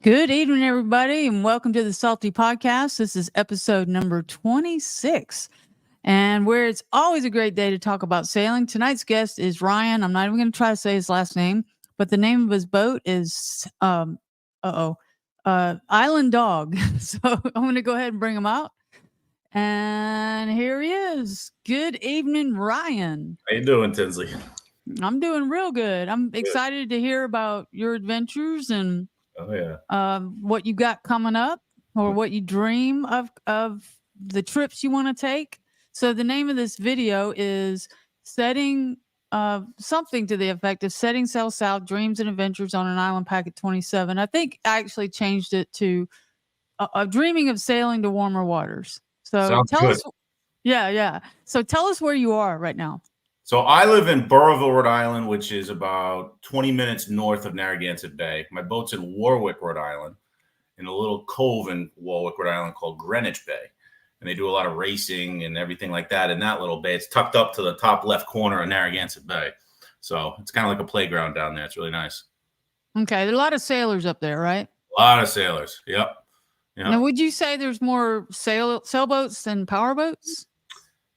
Good evening, everybody, and welcome to the Salty Podcast. This is episode number 26, and where it's always a great day to talk about sailing. Tonight's guest is Ryan. I'm not even going to try to say his last name, but the name of his boat is Island Dog. So I'm going to go ahead and bring him out. And here he is. Good evening, Ryan. How you doing, Tinsley? I'm doing real good. I'm excited to hear about your adventures and what you got coming up, or what you dream of the trips you want to take. So the name of this video is setting something to the effect of setting sail south, dreams and adventures on an island packet 27. I think I actually changed it to dreaming of sailing to warmer waters. So Sounds tell good. us. Yeah. So tell us where you are right now. So I live in Burrillville, Rhode Island, which is about 20 minutes north of Narragansett Bay. My boat's in Warwick, Rhode Island, in a little cove in Warwick, Rhode Island called Greenwich Bay. And they do a lot of racing and everything like that in that little bay. It's tucked up to the top left corner of Narragansett Bay. So it's kind of like a playground down there. It's really nice. Okay. There are a lot of sailors up there, right? A lot of sailors. Yep. Now, would you say there's more sailboats than powerboats?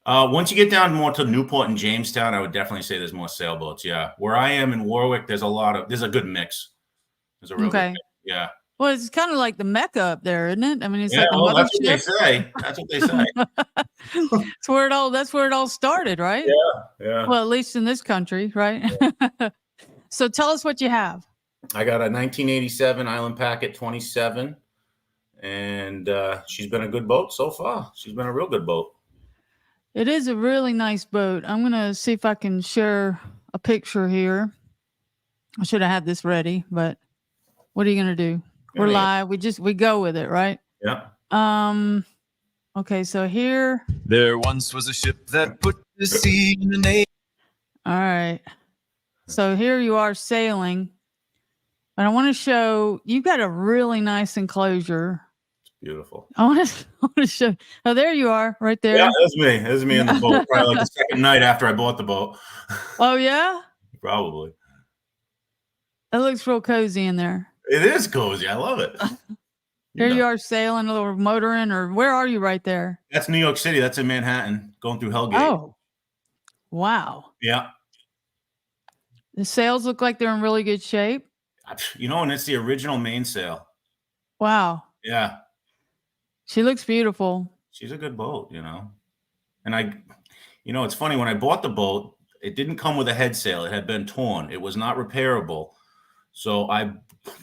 Once you get down more to Newport and Jamestown, I would definitely say there's more sailboats. Yeah. Where I am in Warwick, there's a good mix. There's a real good mix. Yeah. Well, it's kind of like the Mecca up there, isn't it? I mean, it's like the mothership. That's what they say. That's what they say. That's where it all started, right? Yeah. Well, at least in this country, right? Yeah. So tell us what you have. I got a 1987 Island Packet 27, and she's been a good boat so far. She's been a real good boat. It is a really nice boat. I'm going to see if I can share a picture here. I should have had this ready, but what are you going to do? We're live. We go with it, right? Yeah. Okay, so here. There once was a ship that put to sea in the navy. All right. So here you are sailing. But I want to show, you've got a really nice enclosure. Beautiful. I want to show. Oh, there you are, right there. Yeah, that's me. That's me in the boat. Probably like the second night after I bought the boat. Oh yeah. Probably. It looks real cozy in there. It is cozy. I love it. Here you are sailing or motoring, or where are you right there? That's New York City. That's in Manhattan, going through Hellgate. Oh, wow. Yeah. The sails look like they're in really good shape. And it's the original mainsail. Wow. Yeah. She looks beautiful. She's a good boat, And it's funny, when I bought the boat, it didn't come with a head sail. It had been torn. It was not repairable. So I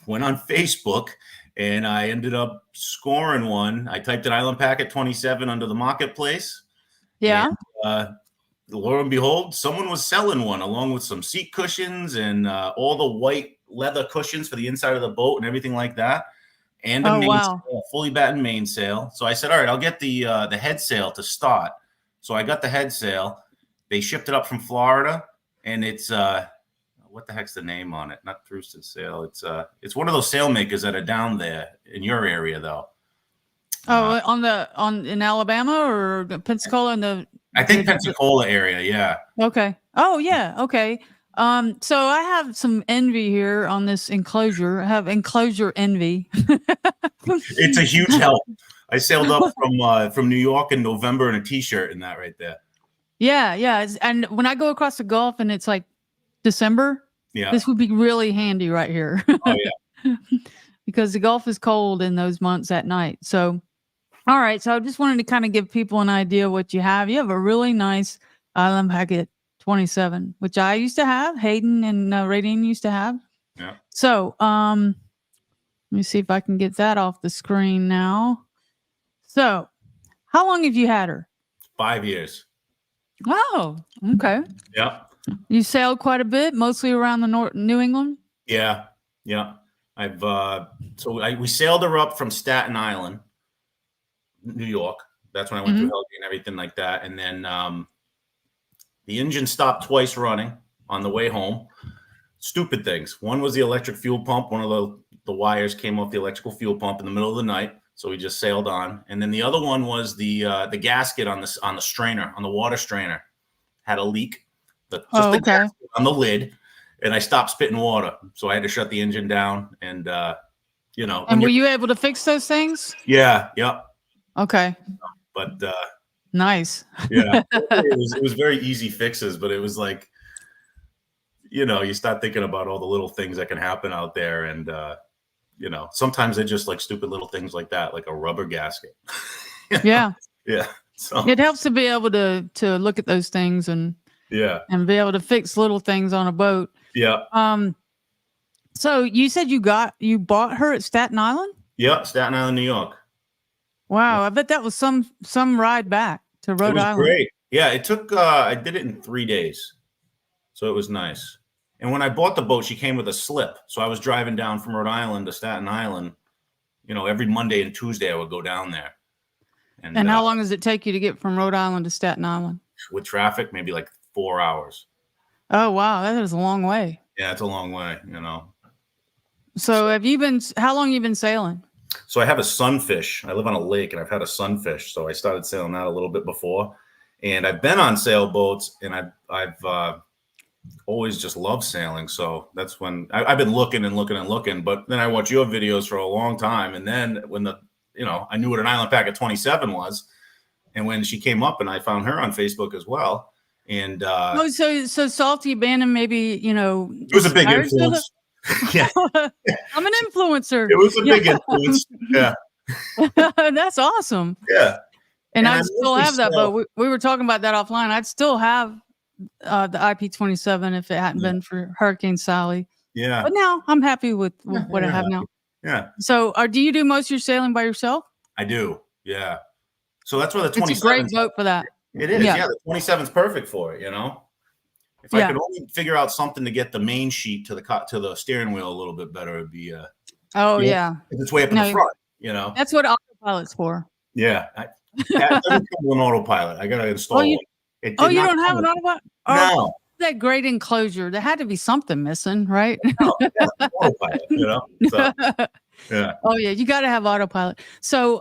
went on Facebook and I ended up scoring one. I typed in Island Packet 27 under the marketplace. Yeah. And, lo and behold, someone was selling one along with some seat cushions and all the white leather cushions for the inside of the boat and everything like that. And a fully battened mainsail. So I said, all right, I'll get the head sail to start. So I got the head sail. They shipped it up from Florida, and it's what the heck's the name on it? Not Trueston Sail. It's one of those sailmakers that are down there in your area, though. In Alabama or Pensacola I think Pensacola area, yeah. Okay. Oh yeah, okay. So I have some envy here on this enclosure. I have enclosure envy. It's a huge help. I sailed up from New York in November in a t-shirt and that right there. Yeah. And when I go across the Gulf and it's like December, this would be really handy right here. Oh yeah. Because the Gulf is cold in those months at night. So, all right. So I just wanted to kind of give people an idea of what you have. You have a really nice Island Packet 27, which I used to have. Hayden and Radine used to have. Yeah. So, let me see if I can get that off the screen now. So, how long have you had her? 5 years. Oh, okay. Yeah. You sailed quite a bit, mostly around the New England? Yeah. We sailed her up from Staten Island, New York. That's when I went through Hellgate and everything like that. And then the engine stopped twice running on the way home. Stupid things. One was the electric fuel pump. One of the wires came off the electrical fuel pump in the middle of the night. So we just sailed on. And then the other one was the gasket on the strainer, on the water strainer, had a leak. The gasket on the lid, and I stopped spitting water. So I had to shut the engine down. And you know. And were you able to fix those things? Yeah. Yep. Okay. But nice. Yeah, it was very easy fixes, but it was like, you know, you start thinking about all the little things that can happen out there, and you know, sometimes they're just like stupid little things like that, like a rubber gasket. Yeah. Yeah. So it helps to be able to look at those things and be able to fix little things on a boat. Yeah. So you said you bought her at Staten Island? Yeah, Staten Island, New York. Wow, I bet that was some ride back to Rhode Island. Great. Yeah, it took I did it in 3 days. So it was nice. And when I bought the boat, she came with a slip. So I was driving down from Rhode Island to Staten Island. You know, every Monday and Tuesday I would go down there. And how long does it take you to get from Rhode Island to Staten Island? With traffic, maybe like 4 hours. Oh, wow. That is a long way. Yeah, it's a long way, you know. So how long have you been sailing? So I have a sunfish. I live on a lake and I've had a sunfish. So I started sailing that a little bit before. And I've been on sailboats, and I've always just loved sailing. So that's when I've been looking and looking and looking. But then I watched your videos for a long time. And then when I knew what an Island Packet 27 was. And when she came up, and I found her on Facebook as well. And so Salty Abandon maybe, it was a big influence. Yeah. I'm an influencer. It was a big influence. Yeah. That's awesome. Yeah. And I still have that boat. We were talking about that offline. I'd still have the IP-27 if it hadn't been for Hurricane Sally. Yeah. But now I'm happy with what I have now. Yeah. So do you do most of your sailing by yourself? I do. Yeah. So that's where the 27. It's a great boat for that. It is. Yeah. The 27 is perfect for it, If I could only figure out something to get the main sheet to the steering wheel a little bit better, it'd be yeah. If it's way up in the front, That's what autopilot's for. Yeah. That doesn't come with an autopilot. I gotta install you it. You don't have an autopilot? No. That great enclosure. There had to be something missing, right? No, autopilot, So, yeah. Oh yeah, you got to have autopilot. So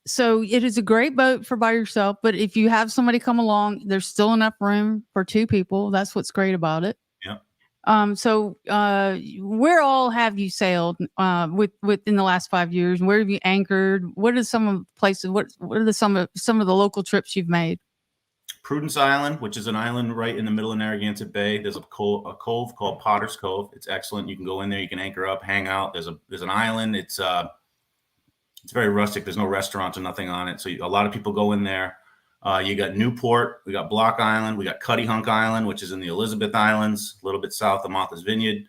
so it is a great boat for by yourself, but if you have somebody come along, there's still enough room for 2 people. That's what's great about it. Yeah. So where all have you sailed within the last 5 years? Where have you anchored? What are some of the places? What are some of the local trips you've made? Prudence Island, which is an island right in the middle of Narragansett Bay. There's a cove called Potter's Cove. It's excellent. You can go in there. You can anchor up, hang out. There's an island. It's very rustic. There's no restaurants or nothing on it. So a lot of people go in there. You got Newport. We got Block Island. We got Cuttyhunk Island, which is in the Elizabeth Islands, a little bit south of Martha's Vineyard.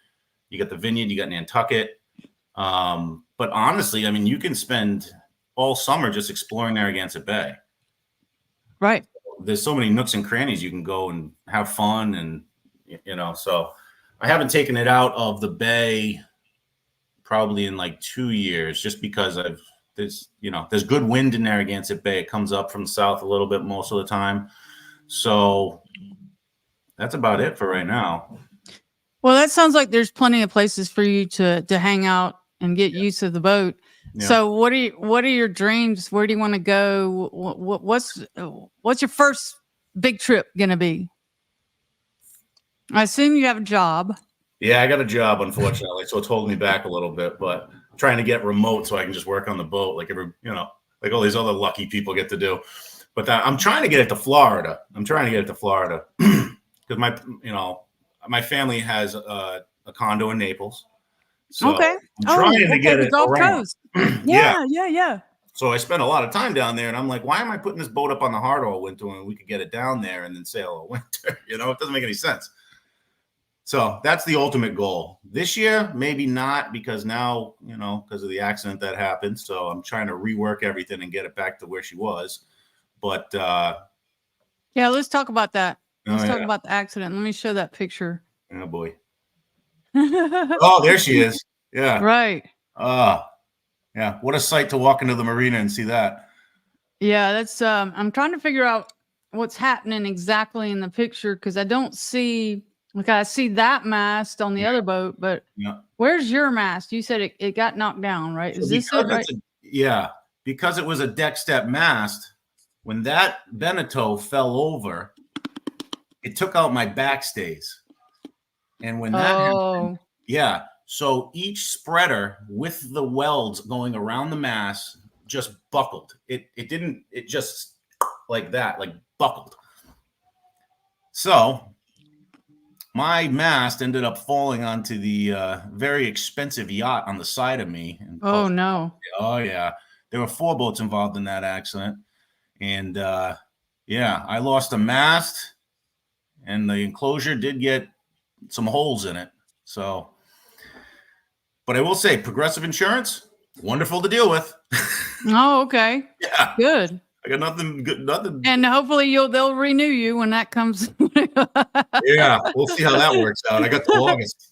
You got the Vineyard. You got Nantucket. But honestly, I mean, you can spend all summer just exploring Narragansett Bay. Right. There's so many nooks and crannies you can go and have fun, and so I haven't taken it out of the bay probably in like 2 years, just because there's good wind in Narragansett Bay. It comes up from the south a little bit most of the time. So that's about it for right now. Well, that sounds like there's plenty of places for you to hang out and get used to the boat. Yeah. So what are your dreams? Where do you want to go? What's your first big trip going to be? I assume you have a job. Yeah, I got a job, unfortunately. So it's holding me back a little bit, but I'm trying to get remote so I can just work on the boat like like all these other lucky people get to do. But I'm trying to get it to Florida. Because my family has a condo in Naples. So okay. I'm trying to get it Gulf around. Coast. Yeah. So I spent a lot of time down there, and I'm like, why am I putting this boat up on the hard all winter when we could get it down there and then sail all winter? It doesn't make any sense. So that's the ultimate goal. This year, maybe not, because now, because of the accident that happened. So I'm trying to rework everything and get it back to where she was. But yeah, let's talk about that. Let's talk about the accident. Let me show that picture. Oh boy. Oh, there she is. Yeah. Right. Yeah. What a sight to walk into the marina and see that. Yeah, that's I'm trying to figure out what's happening exactly in the picture, because I don't see, I see that mast on the other boat, but where's your mast? You said it got knocked down, right? Is this it, right? Because it was a deck step mast, when that Beneteau fell over, it took out my backstays. And when that happened, So each spreader with the welds going around the mast just buckled. It just like that, like buckled. So my mast ended up falling onto the very expensive yacht on the side of me. Oh, no. Oh, yeah. There were 4 boats involved in that accident. And, yeah, I lost a mast, and the enclosure did get some holes in it. So, but I will say, Progressive Insurance, wonderful to deal with. Oh, okay. Yeah. Good. I got nothing good, nothing. And hopefully they'll renew you when that comes. Yeah, we'll see how that works out. I got to August.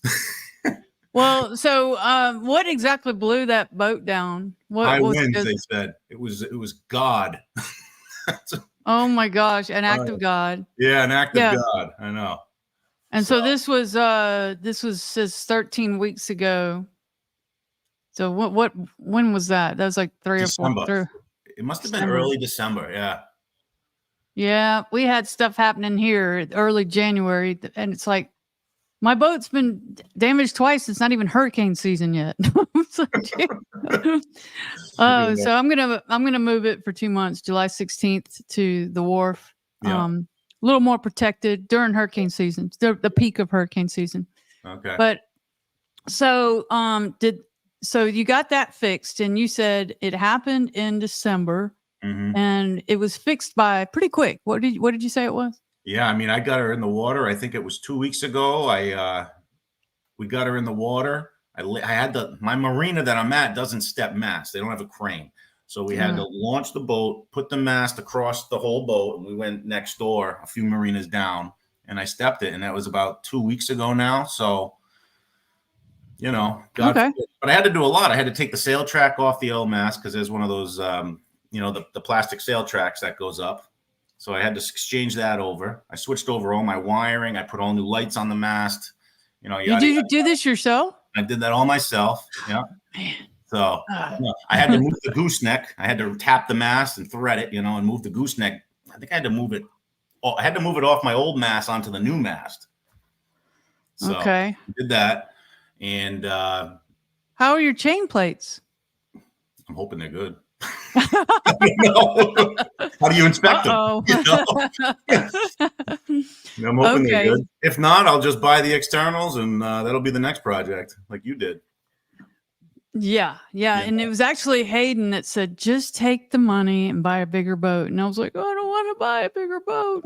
Well, so what exactly blew that boat down? High winds, they said. It was God. Oh my gosh, an act of God. Yeah, an act of God. I know. And so this was says 13 weeks ago. So when was that? That was like 3 December. or 4. It must have been early December. Yeah. Yeah, we had stuff happening here early January, and it's like my boat's been damaged twice. It's not even hurricane season yet. So I'm gonna move it for 2 months, July 16th to the wharf. Yeah. A little more protected during hurricane season, the peak of hurricane season. Okay. But so so you got that fixed, and you said it happened in December. Mm-hmm. And it was fixed by pretty quick. What did you say it was? Yeah, I mean, I got her in the water. I think it was 2 weeks ago. We got her in the water. I had my marina that I'm at doesn't step mast. They don't have a crane, so we had to launch the boat, put the mast across the whole boat, and we went next door, a few marinas down, and I stepped it, and that was about 2 weeks ago now. So, you know, God forbid. But I had to do a lot. I had to take the sail track off the L mast because there's one of those. You know, the plastic sail tracks that goes up. So I had to exchange that over. I switched over all my wiring. I put all new lights on the mast. You know, you do this yourself? I did that all myself. Yeah. Man. So I had to move the gooseneck. I had to tap the mast and thread it, you know, and move the gooseneck. I think I had to move it. Oh, I had to move it off my old mast onto the new mast. So I did that. And how are your chain plates? I'm hoping they're good. No. How do you inspect them? You know? I'm hoping they're good. If not, I'll just buy the externals, and that'll be the next project, like you did. Yeah. And it was actually Hayden that said, just take the money and buy a bigger boat. And I was like, oh, I don't want to buy a bigger boat.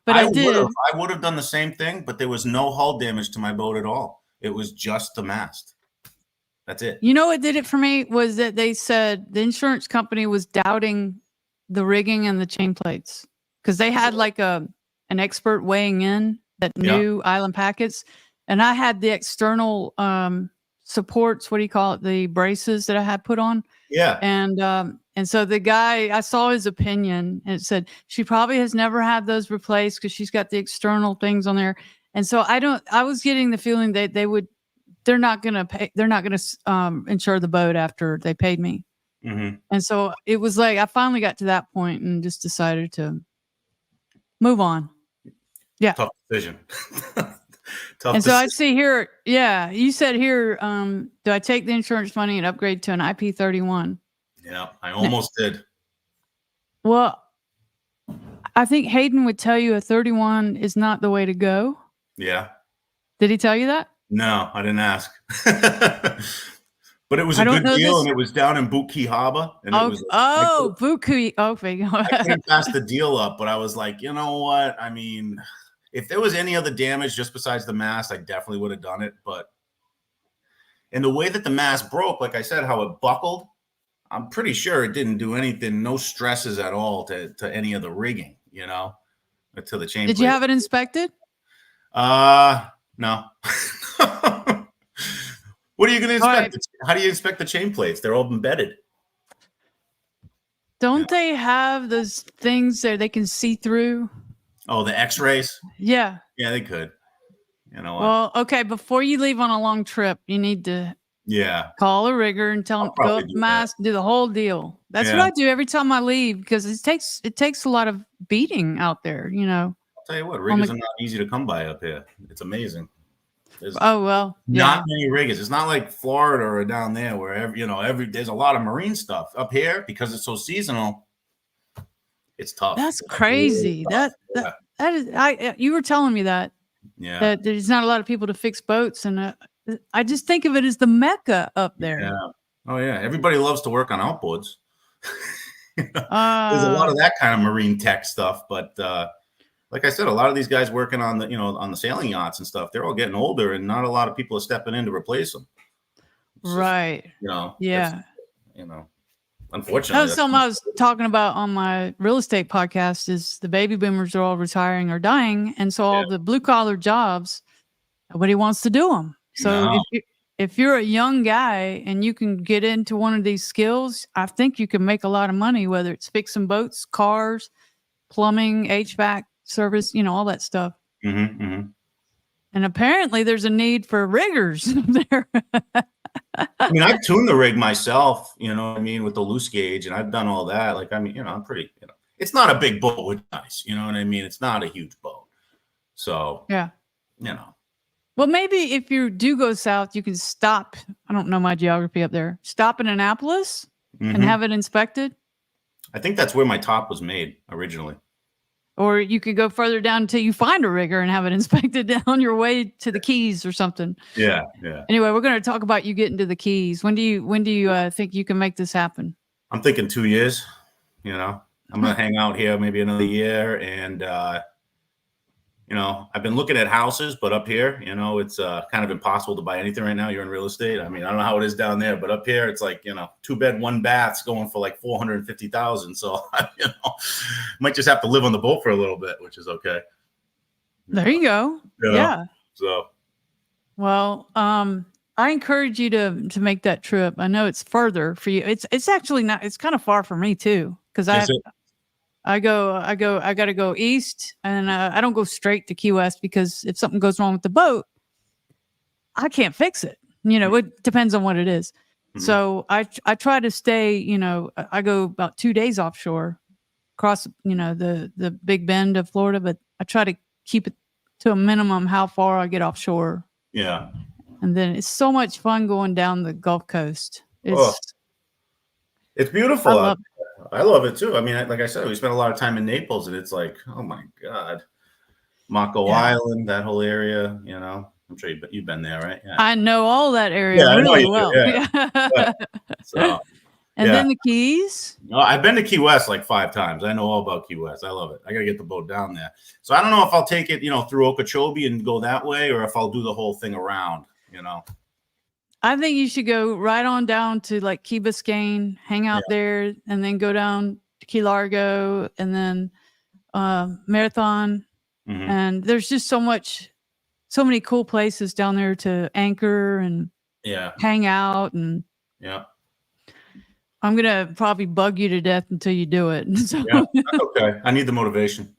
But I did. I would have done the same thing, but there was no hull damage to my boat at all. It was just the mast. That's it. You know what did it for me was that they said the insurance company was doubting the rigging and the chain plates because they had like an expert weighing in that knew island packets, and I had the external supports. What do you call it? The braces that I had put on. Yeah. And so the guy, I saw his opinion, and it said she probably has never had those replaced because she's got the external things on there. And so I was getting the feeling that they're not going to pay. They're not going to insure the boat after they paid me. Mm-hmm. And so it was like, I finally got to that point and just decided to move on. Yeah. Tough decision. So I see here. Yeah. You said here, do I take the insurance money and upgrade to an IP31? Yeah. I almost did. Well, I think Hayden would tell you a 31 is not the way to go. Yeah. Did he tell you that? No, I didn't ask. But it was a good deal, and it was down in Boot Key Harbor. And it was Boot Key. Okay. I couldn't pass the deal up, but I was like, you know what? I mean, if there was any other damage just besides the mast, I definitely would have done it. But in the way that the mast broke, like I said, how it buckled, I'm pretty sure it didn't do anything, no stresses at all to any of the rigging, you know, to the chain. Did you have it inspected? No. What are you going to inspect? How do you inspect the chain plates? They're all embedded. Don't they have those things that they can see through? Oh, the X-rays? Yeah. Yeah, they could. You know what? Well, okay. Before you leave on a long trip, you need to call a rigger and tell them to go up the mast and do the whole deal. That's what I do every time I leave because it takes a lot of beating out there, you know. I'll tell you what, riggers are not easy to come by up here. It's amazing. There's Oh, well, not many riggers. It's not like Florida or down there where there's a lot of marine stuff. Up here, because it's so seasonal, it's tough. That's It's really crazy. tough. That is, you were telling me that there's not a lot of people to fix boats, and I just think of it as the Mecca up there. Yeah. Oh yeah. Everybody loves to work on outboards. There's a lot of that kind of marine tech stuff, but like I said, a lot of these guys working on the sailing yachts and stuff, they're all getting older, and not a lot of people are stepping in to replace them. Right. Yeah. Unfortunately, that was something I was talking about on my real estate podcast. Is the baby boomers are all retiring or dying, and so all the blue collar jobs, nobody wants to do them. So if you're a young guy and you can get into one of these skills, I think you can make a lot of money, whether it's fixing boats, cars, plumbing, HVAC service, all that stuff. Mm-hmm. And apparently there's a need for riggers there. I mean, I've tuned the rig myself, with the loose gauge, and I've done all that. Like, I'm pretty, it's not a big boat with nice, you know what I mean? It's not a huge boat. So, yeah. Well, maybe if you do go south, you can stop. I don't know my geography up there. Stop in Annapolis and have it inspected. I think that's where my top was made originally. Or you could go further down until you find a rigger and have it inspected on your way to the Keys or something. Yeah. Anyway, we're going to talk about you getting to the Keys. When do you think you can make this happen? I'm thinking 2 years. I'm going to hang out here maybe another year, and I've been looking at houses, but up here, it's kind of impossible to buy anything right now. You're in real estate. I mean, I don't know how it is down there, but up here, it's like 2-bed, 1-baths going for like $450,000. So might just have to live on the boat for a little bit, which is okay. There you go. Yeah. So, well, I encourage you to make that trip. I know it's further for you. It's actually not. It's kind of far for me too, because I got to go east, and I don't go straight to Key West, because if something goes wrong with the boat, I can't fix it. It depends on what it is. Mm-hmm. So I try to stay, I go about 2 days offshore, across, the Big Bend of Florida, but I try to keep it to a minimum how far I get offshore. Yeah. And then it's so much fun going down the Gulf Coast. It's beautiful. I love it too. I mean, like I said, we spent a lot of time in Naples, and it's like, oh my God, Mako Island, that whole area. I'm sure you've been there, right? Yeah. I know all that area really well. So, then the Keys. No, I've been to Key West like 5 times. I know all about Key West. I love it. I got to get the boat down there. So I don't know if I'll take it, through Okeechobee and go that way, or if I'll do the whole thing around. I think you should go right on down to like Key Biscayne, hang out there, and then go down to Key Largo, and then Marathon. Mm-hmm. And there's just so many cool places down there to anchor and hang out. And I'm going to probably bug you to death until you do it. So. Yeah, that's okay. I need the motivation.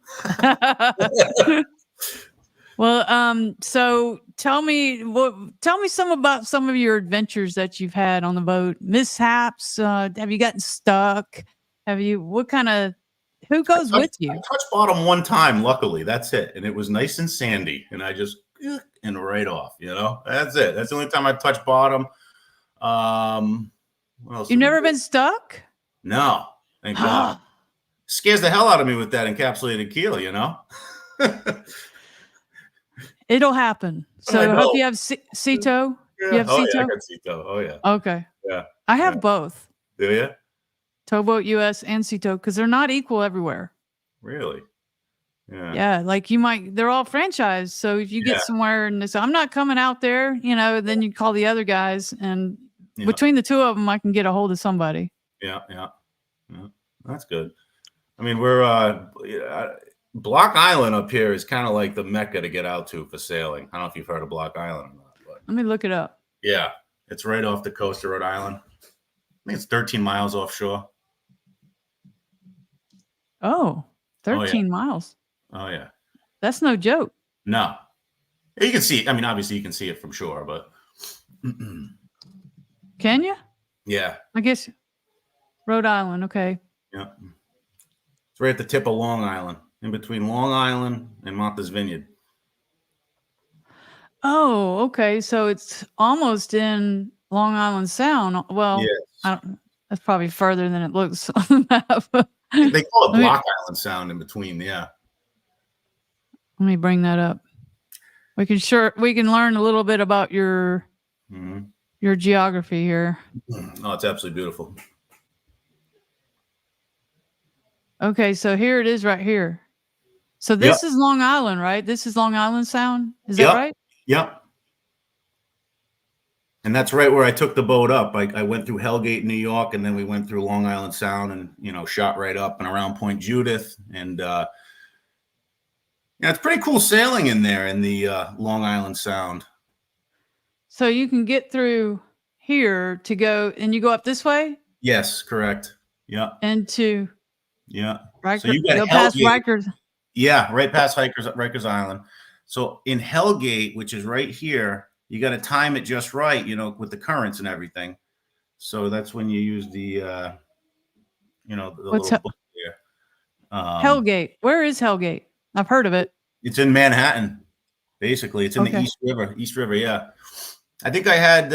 Well, so tell me about some of your adventures that you've had on the boat, mishaps. Have you gotten stuck? Who goes with you? I touched bottom one time, luckily. That's it. And it was nice and sandy. And I just, and right off, that's it. That's the only time I touched bottom. What else? You've never been stuck? No. Thank God. Scares the hell out of me with that encapsulated keel, It'll happen. So I hope you have Ceto. Yeah. You have Ceto? Yeah, I got Ceto. Oh, yeah. Okay. Yeah. I have both. Do you? Towboat US and Ceto, because they're not equal everywhere. Really? Yeah. Yeah, like they're all franchised. So if you get somewhere and they say, I'm not coming out there, then you call the other guys, and between the two of them, I can get a hold of somebody. Yeah. That's good. I mean, we're Block Island up here is kind of like the Mecca to get out to for sailing. I don't know if you've heard of Block Island or not. But let me look it up. Yeah, it's right off the coast of Rhode Island. I think it's 13 miles offshore. Oh, 13 miles. Oh, yeah. That's no joke. No. You can see it. I mean, obviously, you can see it from shore, but. Can you? Yeah. I guess Rhode Island. Okay. Yeah. It's right at the tip of Long Island, in between Long Island and Martha's Vineyard. Oh, okay. So it's almost in Long Island Sound. Well, Yes. that's probably further than it looks on the map. They call it Let me, Block Island Sound in between. Yeah. let me bring that up. We can learn a little bit about your geography here. Oh, it's absolutely beautiful. Okay, so here it is right here. So this is Long Island, right? This is Long Island Sound. Is that right? Yep. And that's right where I took the boat up. I went through Hellgate, New York, and then we went through Long Island Sound and, shot right up and around Point Judith. And, it's pretty cool sailing in there in the Long Island Sound. So you can get through here to go, and you go up this way? Yes, correct. Yeah. Into Riker, so you go past Rikers. Yeah, right past Rikers Island. So in Hellgate, which is right here, you got to time it just right, with the currents and everything. So that's when you use the, the little book here. Hellgate. Where is Hellgate? I've heard of it. It's in Manhattan, basically. It's in the East River. Yeah. I think I had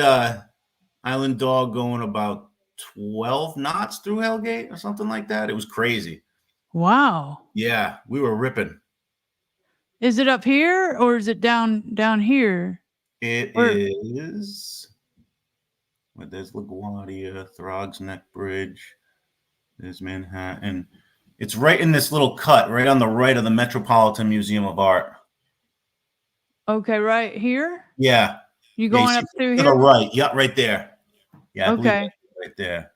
Island Dog going about 12 knots through Hellgate or something like that. It was crazy. Wow. Yeah, we were ripping. Is it up here or is it down here? It is. Well, there's LaGuardia, Throgs Neck Bridge. There's Manhattan. It's right in this little cut, right on the right of the Metropolitan Museum of Art. Okay, right here? Yeah. You going up through here? To the right. Yeah, right there. Yeah, okay. Right there.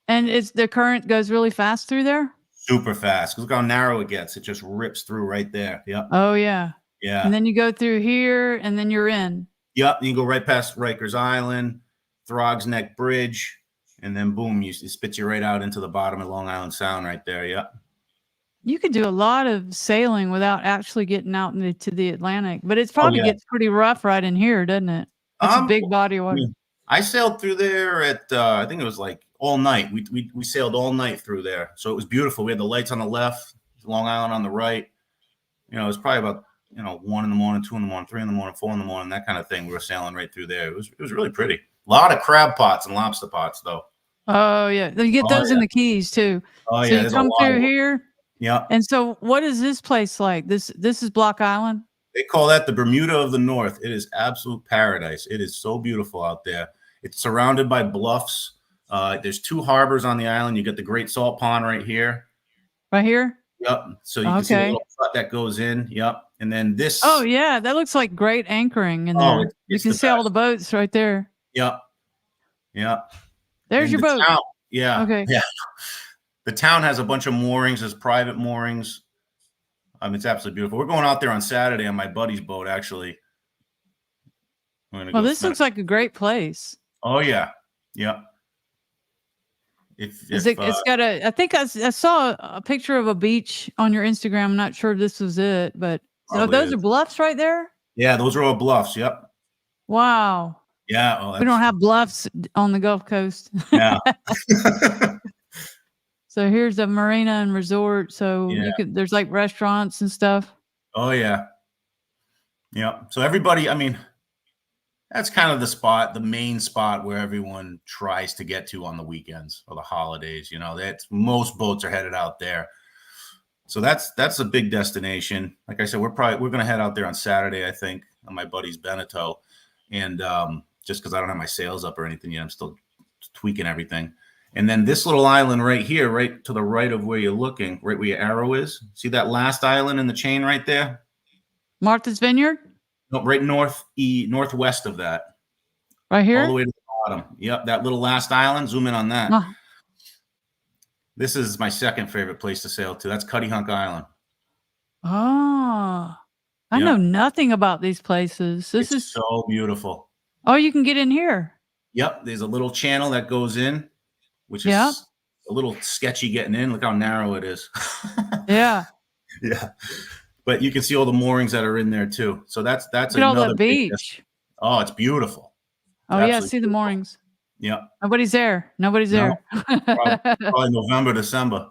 And the current goes really fast through there? Super fast. Look how narrow it gets. It just rips through right there. Yep. Oh, yeah. Yeah. And then you go through here, and then you're in. Yep. You go right past Rikers Island, Throgs Neck Bridge, and then boom, it spits you right out into the bottom of Long Island Sound right there. Yep. You could do a lot of sailing without actually getting out into the Atlantic, but it probably gets pretty rough right in here, doesn't it? It's a big body of water. I sailed through there at I think it was like all night. We sailed all night through there, so it was beautiful. We had the lights on the left, Long Island on the right. It was probably about 1 in the morning, 2 in the morning, 3 in the morning, 4 in the morning, that kind of thing. We were sailing right through there. It was really pretty. A lot of crab pots and lobster pots, though. Oh yeah, you get those in the Keys too. Oh so yeah, you come through here. Yeah. And so, what is this place like? This is Block Island. They call that the Bermuda of the North. It is absolute paradise. It is so beautiful out there. It's surrounded by bluffs. There's 2 harbors on the island. You get the Great Salt Pond right here. Right here? Yep. So you can see the little cut that goes in. Yep. And then this. Oh, yeah. That looks like great anchoring in there. You can see all the boats right there. Yep. Yep. There's your boat. Yeah. Okay. Yeah. The town has a bunch of moorings. There's private moorings. It's absolutely beautiful. We're going out there on Saturday on my buddy's boat, actually. Well, this looks like a great place. Oh, yeah. Yeah. It's got I think I saw a picture of a beach on your Instagram. I'm not sure if this was it, but those are bluffs right there? Yeah, those are all bluffs. Yep. Wow. Yeah. We don't have bluffs on the Gulf Coast. Yeah. So here's a marina and resort. So there's like restaurants and stuff. Oh yeah. Yeah. So everybody, that's kind of the main spot where everyone tries to get to on the weekends or the holidays. That's most boats are headed out there. So that's a big destination. Like I said, we're going to head out there on Saturday, I think, on my buddy's Beneteau. And just because I don't have my sails up or anything yet, I'm still tweaking everything. And then this little island right here, right to the right of where you're looking, right where your arrow is. See that last island in the chain right there? Martha's Vineyard? No, right northwest of that. Right here? All the way to the bottom. Yep, that little last island. Zoom in on that. This is my second favorite place to sail to. That's Cuttyhunk Island. Oh, I know nothing about these places. This is so beautiful. Oh, you can get in here. Yep, there's a little channel that goes in, which is a little sketchy getting in. Look how narrow it is. Yeah. Yeah. But you can see all the moorings that are in there too. So that's Look at all the beach. Oh, it's beautiful. Oh yeah, see the moorings. Yeah. Nobody's there. There. Probably November, December.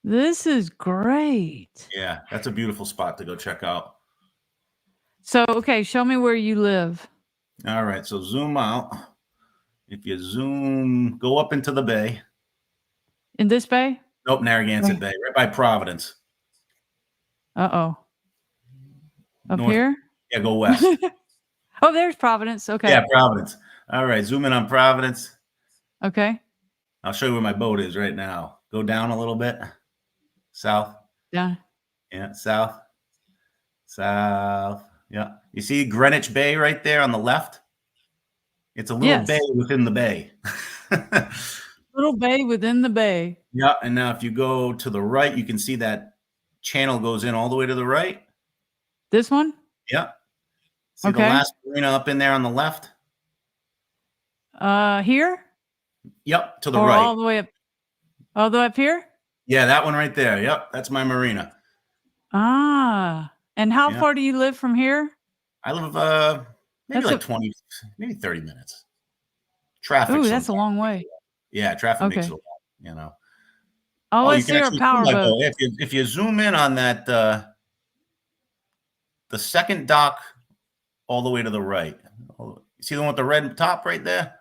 This is great. Yeah, that's a beautiful spot to go check out. So, okay, show me where you live. All right, so zoom out. If you zoom, go up into the bay. In this bay? Nope, Narragansett Bay, right by Providence. Uh-oh. Up North. here? Yeah, go west. Oh, there's Providence. Okay. Yeah, Providence. All right, zoom in on Providence. Okay. I'll show you where my boat is right now. Go down a little bit. South. Yeah. Yeah, south. South. Yeah. You see Greenwich Bay right there on the left? It's a little bay within the bay. Little bay within the bay. Yeah, and now if you go to the right, you can see that channel goes in all the way to the right. This one? Yeah. See the last marina up in there on the left? Here? Yep, to the right. All the way up. All the way up here? Yeah, that one right there. Yep, that's my marina. Ah. And how far do you live from here? I live maybe like 20, maybe 30 minutes. Traffic. Ooh, that's a long way. Yeah, traffic makes it a lot, you know. Oh, let's see our power boat. If you zoom in on that, the second dock all the way to the right. You see the one with the red top right there?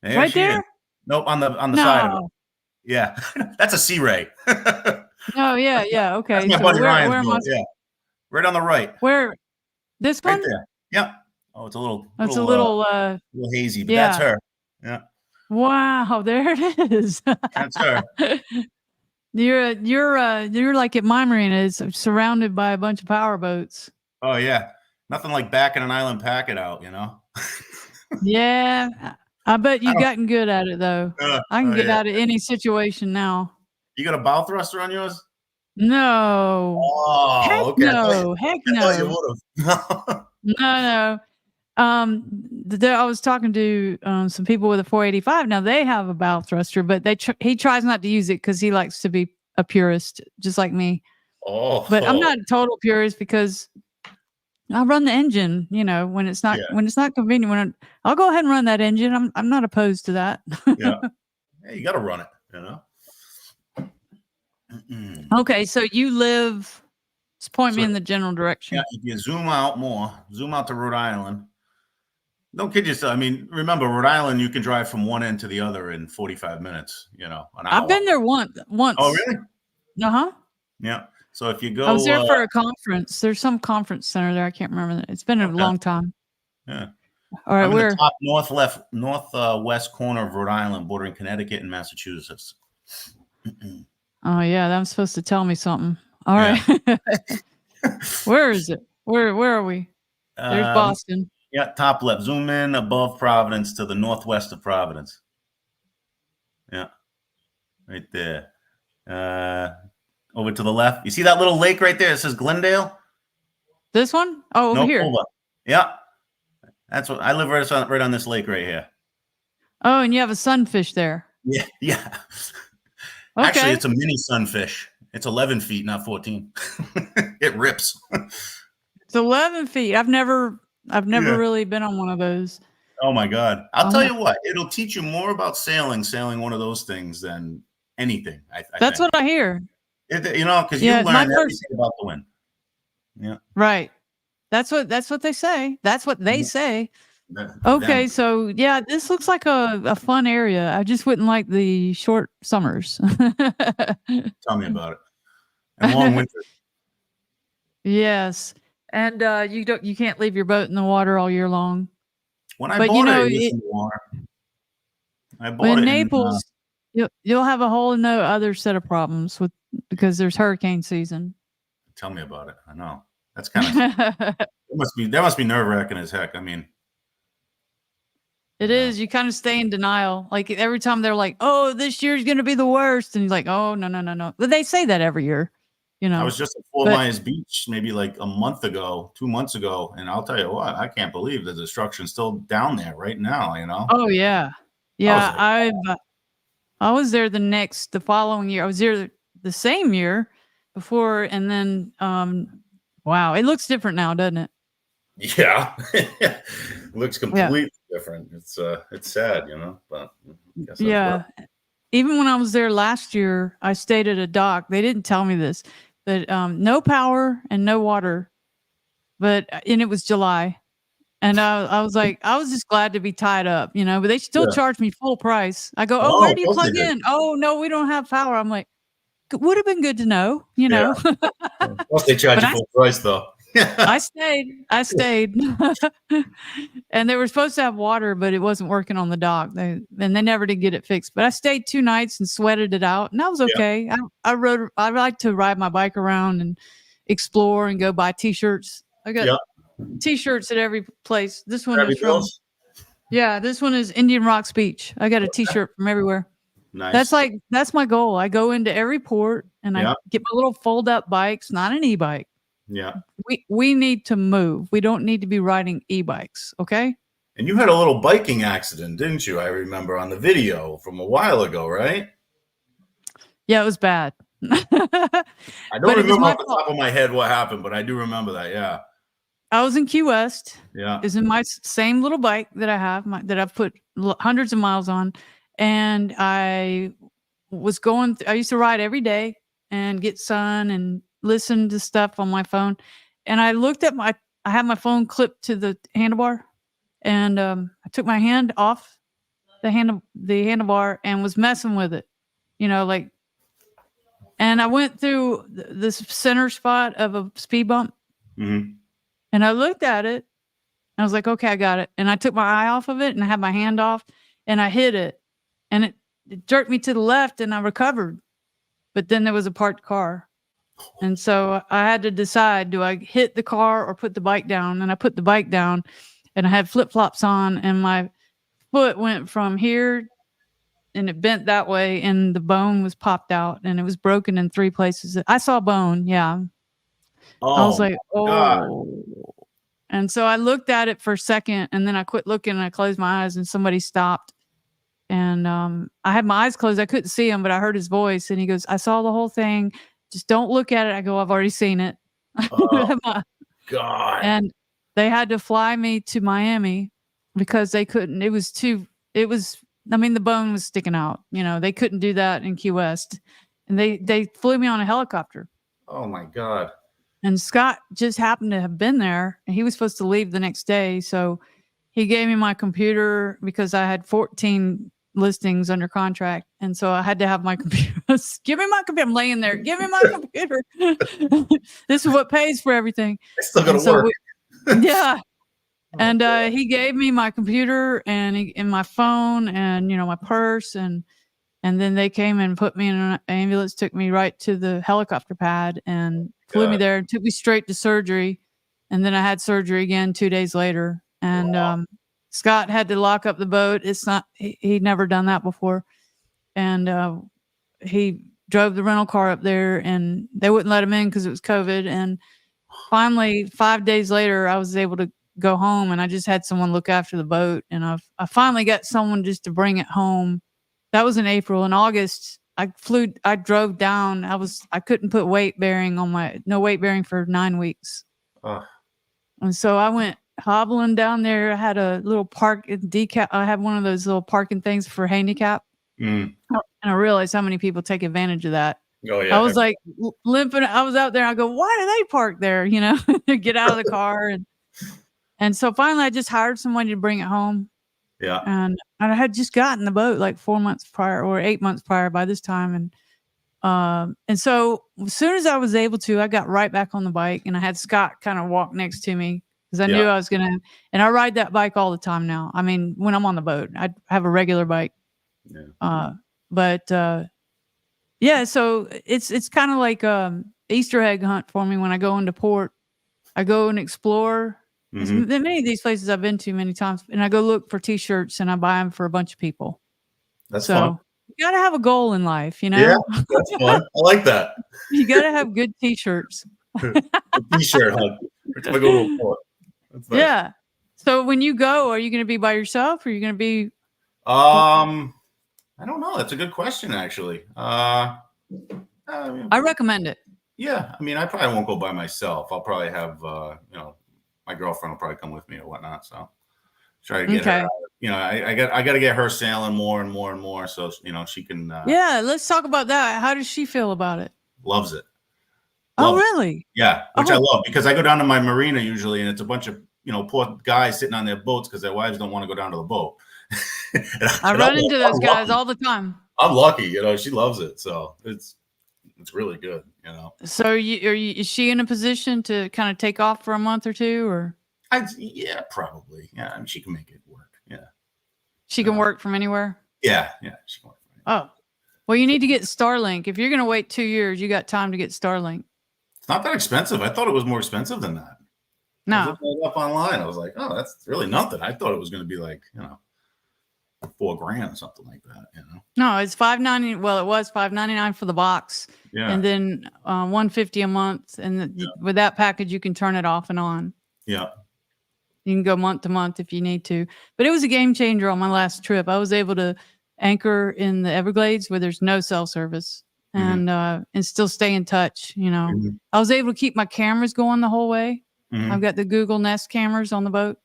Right there? Nope, on the side of it. Yeah, that's a Sea Ray. Oh, yeah. Okay. That's my buddy Ryan's boat. Yeah, right on the right. Where? This one? Right there. Yep. Oh, it's a little. It's a little hazy, but that's her. Yeah. Wow, there it is. That's her. You're like at my marina. It's surrounded by a bunch of power boats. Oh yeah, nothing like backing an island packet out, you know. Yeah, I bet you've gotten good at it though. I can get out of any situation now. You got a bow thruster on yours? No. Oh, heck okay. No. Heck no. I thought you would have. No. I was talking to some people with a 485. Now they have a bow thruster, but he tries not to use it because he likes to be a purist, just like me. Oh, but I'm not a total purist because I run the engine. You know, when it's not convenient. I'll go ahead and run that engine. I'm not opposed to that. Yeah, you got to run it. You know. Okay, so you live. Just point me in the general direction. Yeah, if you zoom out to Rhode Island. Don't kid yourself. I mean, remember, Rhode Island, you can drive from one end to the other in 45 minutes, you know, an hour. I've been there once. Oh, really? Uh-huh. Yeah. So if you go... I was there for a conference. There's some conference center there. I can't remember. It's been a long time. Yeah. All right, we're... the top northwest corner of Rhode Island, bordering Connecticut and Massachusetts. Oh, yeah. That was supposed to tell me something. All right. Where is it? Where are we? There's Boston. Yeah, top left. Zoom in above Providence to the northwest of Providence. Yeah, right there. Over to the left. You see that little lake right there? It says Glendale. This one? Oh, over here. Over. Yeah, that's what I live right on this lake right here. Oh, and you have a sunfish there. Yeah. Okay. Actually, it's a mini sunfish. It's 11 feet, not 14. It rips. It's 11 feet. I've never really been on one of those. Oh my God. I'll tell you what, it'll teach you more about sailing one of those things than anything. That's what I hear. You know, because you learn everything about the wind. Yeah. Right. That's what they say. That's what they say. Okay. So yeah, this looks like a fun area. I just wouldn't like the short summers. Tell me about it. And long winter. Yes. And you can't leave your boat in the water all year long. When I bought it was in the water. I bought it in Naples. You'll have a whole other set of problems because there's hurricane season. Tell me about it. I know. That's kind of that must be nerve-wracking as heck. I mean, it is. You kind of stay in denial. Like every time they're like, "Oh, this year's going to be the worst," and you're like, "Oh, no." But they say that every year. You know, I was just at Fort Myers Beach maybe like 2 months ago, and I'll tell you what, I can't believe the destruction's still down there right now. You know? Oh yeah. I was there the following year. I was there the same year before, and then wow, it looks different now, doesn't it? Yeah, it looks completely different. It's sad, you know, but yeah. Even when I was there last year, I stayed at a dock. They didn't tell me this, but no power and no water but and it was July. And I was like, I was just glad to be tied up, you know, but they still charged me full price. I go, oh, Oh, where of do you course they plug did. in? Oh, no, we don't have power. I'm like, would have been good to know, you know. Plus they charge But you full price though. I stayed. And they were supposed to have water, but it wasn't working on the dock. They never did get it fixed. But I stayed 2 nights and sweated it out, and that was okay. I like to ride my bike around and explore and go buy t-shirts. I got t-shirts at every place. This one is from this one is Indian Rocks Beach. I got a t-shirt from everywhere. Nice. That's my goal. I go into every port and I get my little fold-up bikes, not an e-bike. Yeah. We need to move. We don't need to be riding e-bikes, okay? And you had a little biking accident, didn't you? I remember on the video from a while ago, right? Yeah, it was bad. I don't remember off the top of my head what happened, but I do remember that. Yeah. I was in Key West. Yeah. Is in my same little bike that I have, that I've put hundreds of miles on, and I was going. I used to ride every day and get sun and listen to stuff on my phone. And I looked at I had my phone clipped to the handlebar, and I took my hand off the handlebar and was messing with it, you know, like. And I went through this center spot of a speed bump. Mm-hmm. And I looked at it. I was like, okay, I got it. And I took my eye off of it and I had my hand off and I hit it. And it jerked me to the left and I recovered. But then there was a parked car. And so I had to decide, do I hit the car or put the bike down? And I put the bike down and I had flip-flops on and my foot went from here and it bent that way and the bone was popped out and it was broken in 3 places. I saw bone. Yeah. Oh, I was like, God. And so I looked at it for a second and then I quit looking and I closed my eyes and somebody stopped. And I had my eyes closed. I couldn't see him, but I heard his voice and he goes, I saw the whole thing. Just don't look at it. I go, I've already seen it. Oh, God. And they had to fly me to Miami because they couldn't. I mean, the bone was sticking out. You know, they couldn't do that in Key West. And they flew me on a helicopter. Oh, my God. And Scott just happened to have been there and he was supposed to leave the next day. So he gave me my computer because I had 14 listings under contract. And so I had to have my computer. Give me my computer. I'm laying there. Give me my computer. This is what pays for everything. It's still going to work. Yeah. And he gave me my computer and my phone and, you know, my purse. And then they came and put me in an ambulance, took me right to the helicopter pad and flew me there and took me straight to surgery. And then I had surgery again 2 days later. And Scott had to lock up the boat. He'd never done that before. And he drove the rental car up there and they wouldn't let him in because it was COVID. And finally, 5 days later, I was able to go home and I just had someone look after the boat. And I finally got someone just to bring it home. That was in April. In August, I drove down. I couldn't put no weight bearing for 9 weeks. And so I went hobbling down there. I had a little park decap. I have one of those little parking things for handicap. And I realized how many people take advantage of that. Oh, yeah. I was like limping. I was out there. I go, why do they park there? You know, get out of the car. And so finally I just hired somebody to bring it home. Yeah. And I had just gotten the boat like 4 months prior or 8 months prior by this time. And so as soon as I was able to, I got right back on the bike and I had Scott kind of walk next to me because I knew I was going to, and I ride that bike all the time now. I mean, when I'm on the boat, I have a regular bike. Yeah. Yeah, so it's kind of like Easter egg hunt for me when I go into port. I go and explore. Many of these places I've been to many times, and I go look for T-shirts and I buy them for a bunch of people. That's fun. You got to have a goal in life, you know? Yeah, that's fun. I like that. You got to have good T-shirts. T-shirt hunt. I go to a port. That's nice. Yeah. So when you go, are you going to be by yourself or are you going to be? I don't know. That's a good question, actually. I recommend it. Yeah. I mean, I probably won't go by myself. I'll probably have, my girlfriend will probably come with me or whatnot. So try to get her out. You know, I got to get her sailing more and more and more. So, you know, she can. Yeah. Let's talk about that. How does she feel about it? Loves it. Oh, really? Yeah, which I Oh. love because I go down to my marina usually, and it's a bunch of poor guys sitting on their boats because their wives don't want to go down to the boat. I run into those guys all the time. I'm lucky, she loves it, so it's really good, So is she in a position to kind of take off for a month or two, or? Yeah, probably. Yeah, I mean, she can make it work. Yeah, she can work from anywhere. Yeah, she can work from anywhere. Oh, well, you need to get Starlink. If you're going to wait 2 years, you got time to get Starlink. It's not that expensive. I thought it was more expensive than that. No, I was looking it up online. I was like, oh, that's really nothing. I thought it was going to be like $4,000 or something like that. No, it's $5.99. Well, it was $5.99 for the box, and then $150 a month. And with that package, you can turn it off and on. Yeah. You can go month to month if you need to. But it was a game changer on my last trip. I was able to anchor in the Everglades where there's no cell service, and still stay in touch. I was able to keep my cameras going the whole way. I've got the Google Nest cameras on the boat.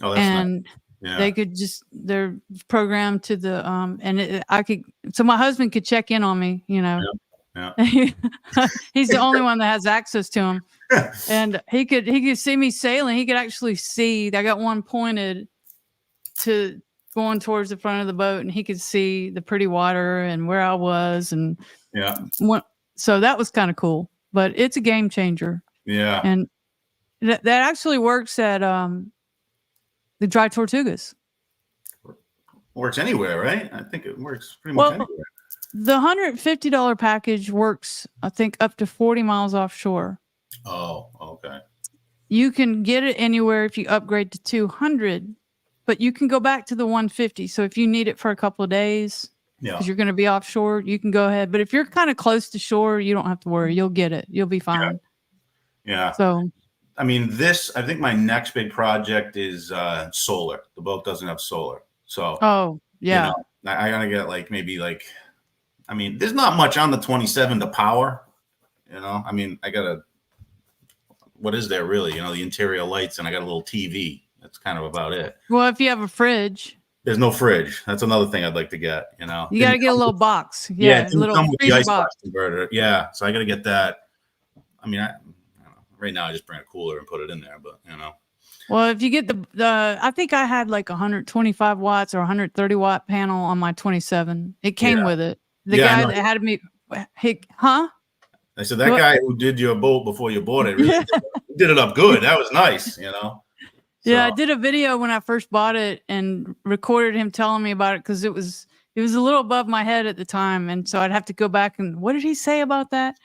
Oh, that's and nice. Yeah. they could they're programmed to the so my husband could check in on me. Yeah. He's the only one that has access to them. And he could see me sailing. He could actually see. I got one pointed to going towards the front of the boat, and he could see the pretty water and where I was. And so that was kind of cool. But it's a game changer. Yeah. And that actually works at the Dry Tortugas. Works anywhere, right? I think it works pretty much anywhere. The $150 package works, I think, up to 40 miles offshore. Oh, okay. You can get it anywhere if you upgrade to 200, but you can go back to the 150. So if you need it for a couple of days, because you're going to be offshore, you can go ahead. But if you're kind of close to shore, you don't have to worry. You'll get it. You'll be fine. Yeah. So, I mean, I think my next big project is solar. The boat doesn't have solar. So, I got to get I mean, there's not much on the 27 to power, I mean, what is there really? The interior lights, and I got a little TV. That's kind of about it. Well, if you have a fridge. There's no fridge. That's another thing I'd like to get, You got to get a little box. Yeah, a little come with the ice box converter. Yeah, so I got to get that. I mean, I don't know. Right now I just bring a cooler and put it in there, but Well, if you get I think I had like 125 watts or 130 watt panel on my 27. It came with it. The guy that had me, huh? I said, that guy who did your boat before you bought it really did it up good. That was nice, So. Yeah, I did a video when I first bought it and recorded him telling me about it because it was a little above my head at the time. And so I'd have to go back and what did he say about that?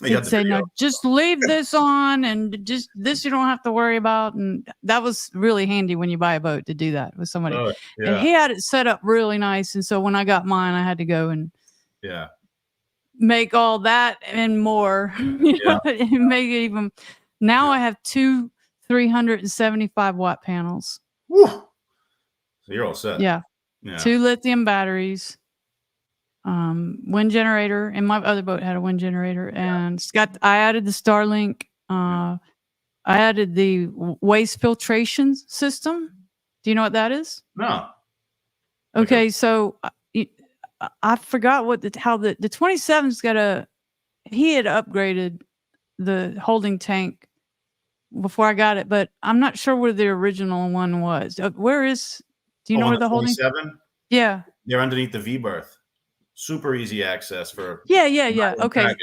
He'd say, no, just leave this on and just this you don't have to worry about. And that was really handy when you buy a boat to do that with somebody. And he had it set up really nice. And so when I got mine, I had to go and make all that and more. Make it even. Now I have two 375 watt panels. Woo. So you're all set. Yeah. 2 lithium batteries. Wind generator, and my other boat had a wind generator, and I added the Starlink. I added the waste filtration system. Do you know what that is? No. Okay, so I forgot how the 27's got he had upgraded the holding tank before I got it, but I'm not sure where the original one was. Do you know where the holding? 27? Yeah. They're underneath the V-berth. Super easy access for. Yeah. Okay.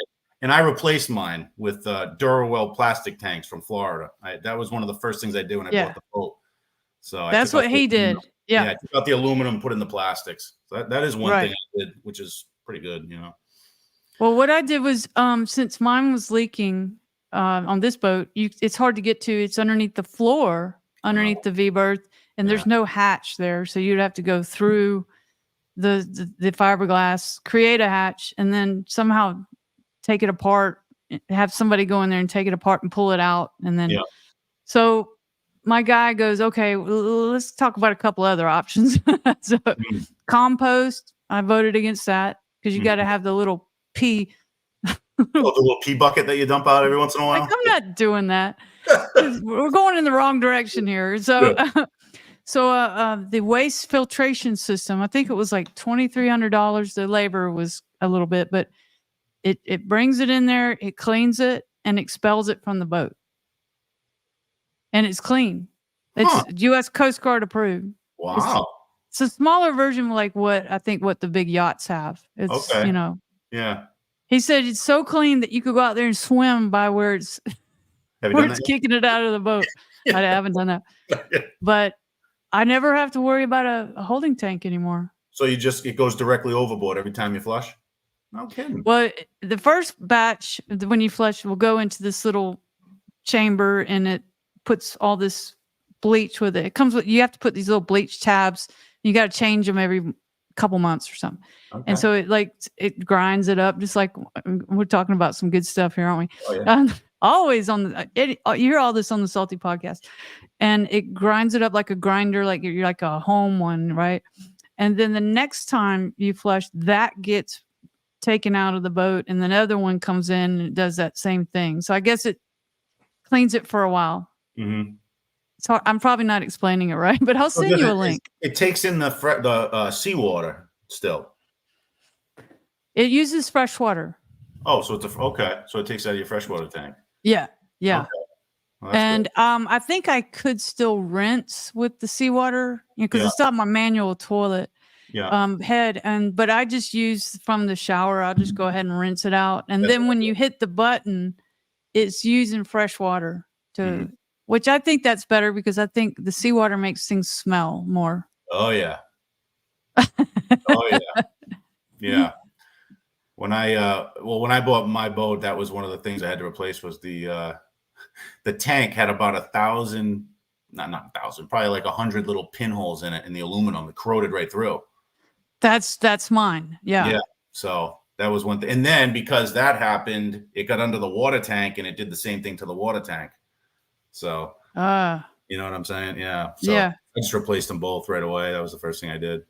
And I replaced mine with Durawell plastic tanks from Florida. That was one of the first things I did when I bought the boat. So that's what he did. Yeah. I took out the aluminum, put in the plastics. So that is one thing I did, which is pretty good, Well, what I did was, since mine was leaking on this boat, it's hard to get to. It's underneath the floor, underneath the V-berth, and there's no hatch there. So you'd have to go through the fiberglass, create a hatch, and then somehow take it apart, have somebody go in there and take it apart and pull it out. And then, so my guy goes, okay, let's talk about a couple other options. So compost, I voted against that because you got to have the little pee. The little pee bucket that you dump out every once in a while. I'm not doing that. We're going in the wrong direction here. So, the waste filtration system, I think it was like $2,300. The labor was a little bit, but it brings it in there, it cleans it, and expels it from the boat. And it's clean. It's U.S. Coast Guard approved. Wow. It's a smaller version of like what the big yachts have. It's, Okay. Yeah. He said it's so clean that you could go out there and swim by where it's kicking it out of the boat. I haven't done that. But I never have to worry about a holding tank anymore. So it goes directly overboard every time you flush? No kidding. Well, the first batch, when you flush, will go into this little chamber, and it puts all this bleach with it. It comes with, you have to put these little bleach tabs. You got to change them every couple months or something. Okay. And so it grinds it up, just like we're talking about some good stuff here, aren't we? Oh, yeah. Always you hear all this on the Salty Podcast, and it grinds it up like a grinder, like you're like a home one, right? And then the next time you flush, that gets taken out of the boat, and then another one comes in and it does that same thing. So I guess it cleans it for a while. Mm-hmm. So I'm probably not explaining it right, but I'll send you a link. It takes in the seawater still. It uses fresh water. Oh, so okay. So it takes out of your freshwater tank. Yeah. Okay. Well, and I think I could still rinse with the seawater, because it's not my manual toilet head. But I just use from the shower. I'll just go ahead and rinse it out. And then when you hit the button, it's using fresh water which I think that's better, because I think the seawater makes things smell more. Oh yeah. Yeah. When I bought my boat, that was one of the things I had to replace, was the tank had about 1,000, not 1,000, probably like 100 little pinholes in it, in the aluminum. It corroded right through. That's mine. Yeah. So that was one thing. And then because that happened, it got under the water tank, and it did the same thing to the water tank. So, you know what I'm saying? Yeah. So I just replaced them both right away. That was the first thing I did.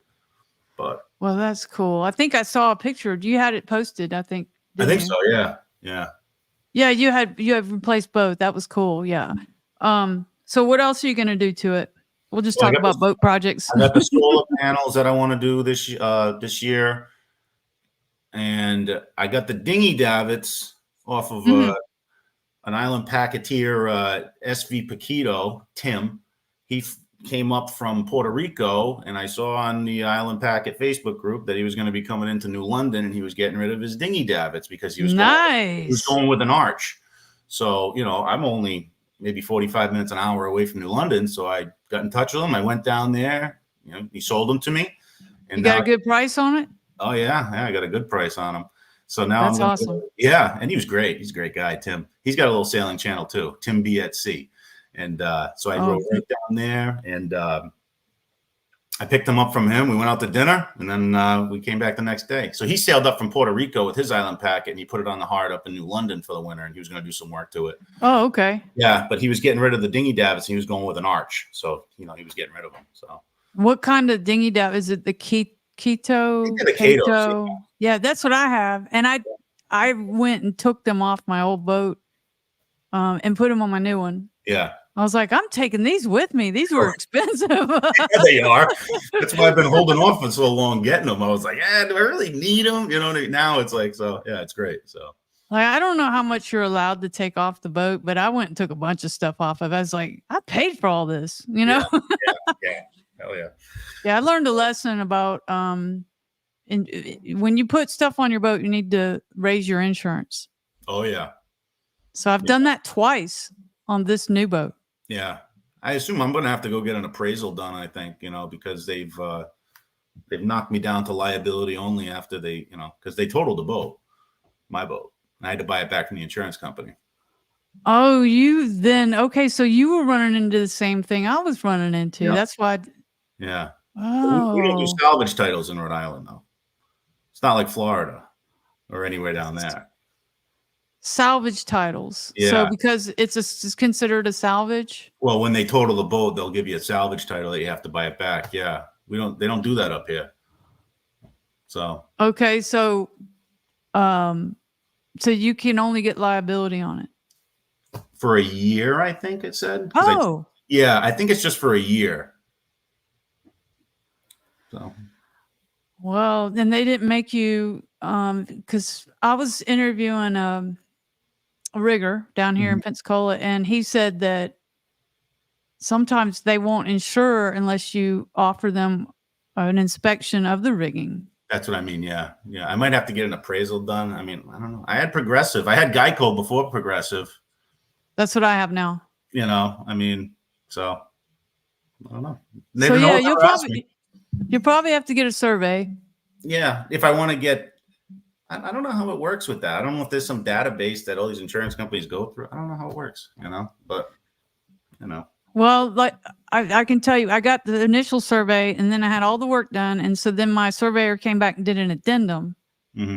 But well, that's cool. I think I saw a picture. You had it posted, I think. I think so. Yeah. Yeah. Yeah. You have replaced both. That was cool. Yeah. So what else are you going to do to it? We'll just talk about boat projects. I got the solar panels that I want to do this year. And I got the dinghy davits off of an island packeteer, SV Paquito, Tim. He came up from Puerto Rico, and I saw on the Island Packet Facebook group that he was going to be coming into New London, and he was getting rid of his dinghy davits because he was going with an arch. So, I'm only maybe 45 minutes, an hour away from New London. So I got in touch with him. I went down there. He sold them to me. And you got a good price on it? Oh, yeah. I got a good price on him. So now that's awesome. Yeah. And he was great. He's a great guy, Tim. He's got a little sailing channel too, Tim B at Sea. And so I drove right down there, and I picked him up from him. We went out to dinner, and then we came back the next day. So he sailed up from Puerto Rico with his island packet, and he put it on the hard up in New London for the winter, and he was going to do some work to it. Oh, okay. Yeah, but he was getting rid of the dinghy davits, and he was going with an arch. So, he was getting rid of them. So what kind of dinghy davit? Is it the Keto? The Ketos, yeah, that's what I have. And I went and took them off my old boat and put them on my new one. Yeah. I was like, I'm taking these with me. These were expensive. Yeah, they are. That's why I've been holding off for so long getting them. I was like, do I really need them? Now it's like, so yeah, it's great. So like, I don't know how much you're allowed to take off the boat, but I went and took a bunch of stuff off of it. I was like, I paid for all this, Yeah. Hell yeah. Yeah, I learned a lesson about when you put stuff on your boat, you need to raise your insurance. Oh yeah. So I've done that twice on this new boat. Yeah. I assume I'm going to have to go get an appraisal done, I think, because they've knocked me down to liability only after they, because they totaled the boat, my boat. And I had to buy it back from the insurance company. Oh, okay. So you were running into the same thing I was running into. Yeah. That's why. Yeah. Oh. We don't do salvage titles in Rhode Island, though. It's not like Florida or anywhere down there. Salvage titles. Yeah. So because it's considered a salvage. Well, when they total the boat, they'll give you a salvage title that you have to buy it back. Yeah. They don't do that up here. So. Okay. So you can only get liability on it. For a year, I think it said. Oh. I think it's just for a year. So. Well, and they didn't make you, because I was interviewing a rigger down here in Pensacola, and he said that sometimes they won't insure unless you offer them an inspection of the rigging. That's what I mean. Yeah. Yeah. I might have to get an appraisal done. I mean, I don't know. I had Progressive. I had Geico before Progressive. That's what I have now. You know, I mean, so I don't know. So yeah, you'll probably have to get a survey. Yeah. If I want to get, I don't know how it works with that. I don't know if there's some database that all these insurance companies go through. I don't know how it works, you know, but you know. Well, like I can tell you, I got the initial survey and then I had all the work done. And so then my surveyor came back and did an addendum.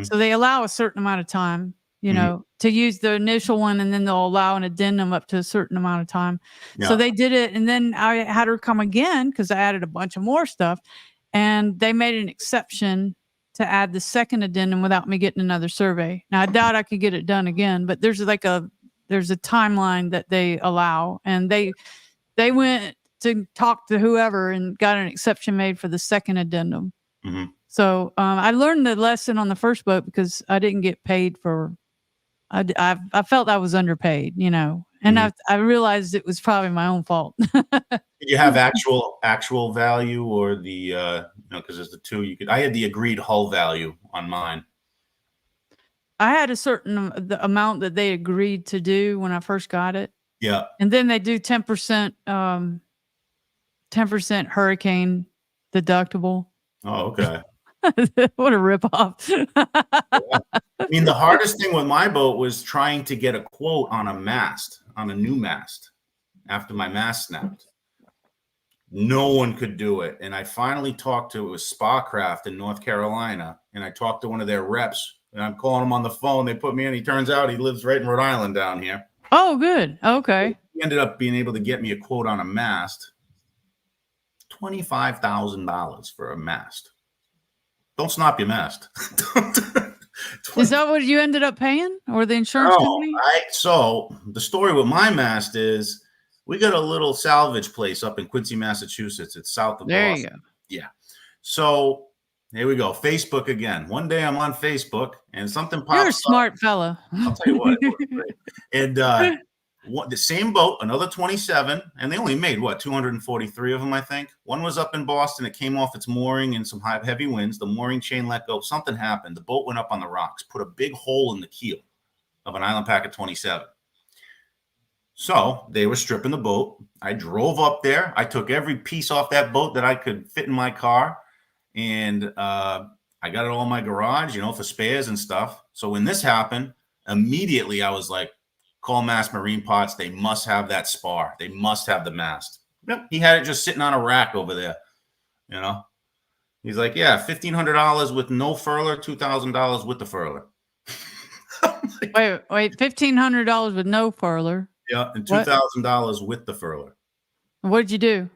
So they allow a certain amount of time, you know, to use the initial one, and then they'll allow an addendum up to a certain amount of time. Yeah. So they did it. And then I had her come again because I added a bunch of more stuff, and they made an exception to add the second addendum without me getting another survey. Now I doubt I could get it done again, but there's a timeline that they allow, and they went to talk to whoever and got an exception made for the second addendum. So I learned the lesson on the first boat because I didn't get paid for. I felt I was underpaid, you know, and I realized it was probably my own fault. Did you have actual value, or the you know, because there's the two you could. I had the agreed hull value on mine. I had a certain the amount that they agreed to do when I first got it. Yeah. And then they do 10% hurricane deductible. Oh, okay. What a ripoff. Yeah. I mean, the hardest thing with my boat was trying to get a quote on a new mast after my mast snapped. No one could do it. And I finally talked to, it was Spa-Craft in North Carolina. And I talked to one of their reps, and I'm calling him on the phone. They put me in. He turns out he lives right in Rhode Island down here. Oh, good. Okay. He ended up being able to get me a quote on a mast. $25,000 for a mast. Don't snap your mast. Is that what you ended up paying, or the insurance company? So the story with my mast is we got a little salvage place up in Quincy, Massachusetts. It's south of Boston. There you go. Yeah. So here we go. Facebook again. One day I'm on Facebook and something pops up. You're a smart fella. I'll tell you what. And the same boat, another 27, and they only made 243 of them, I think. One was up in Boston. It came off its mooring in some heavy winds. The mooring chain let go. Something happened. The boat went up on the rocks, put a big hole in the keel of an Island Packet 27. So they were stripping the boat. I drove up there. I took every piece off that boat that I could fit in my car, and I got it all in my garage, you know, for spares and stuff. So when this happened, immediately I was like, call Mass Marine Parts. They must have that spar. They must have the mast. Yep. He had it just sitting on a rack over there. You know, he's like, yeah, $1,500 with no furler, $2,000 with the furler. Wait, $1,500 with no furler. Yeah, and $2,000 with the furler. What did you do?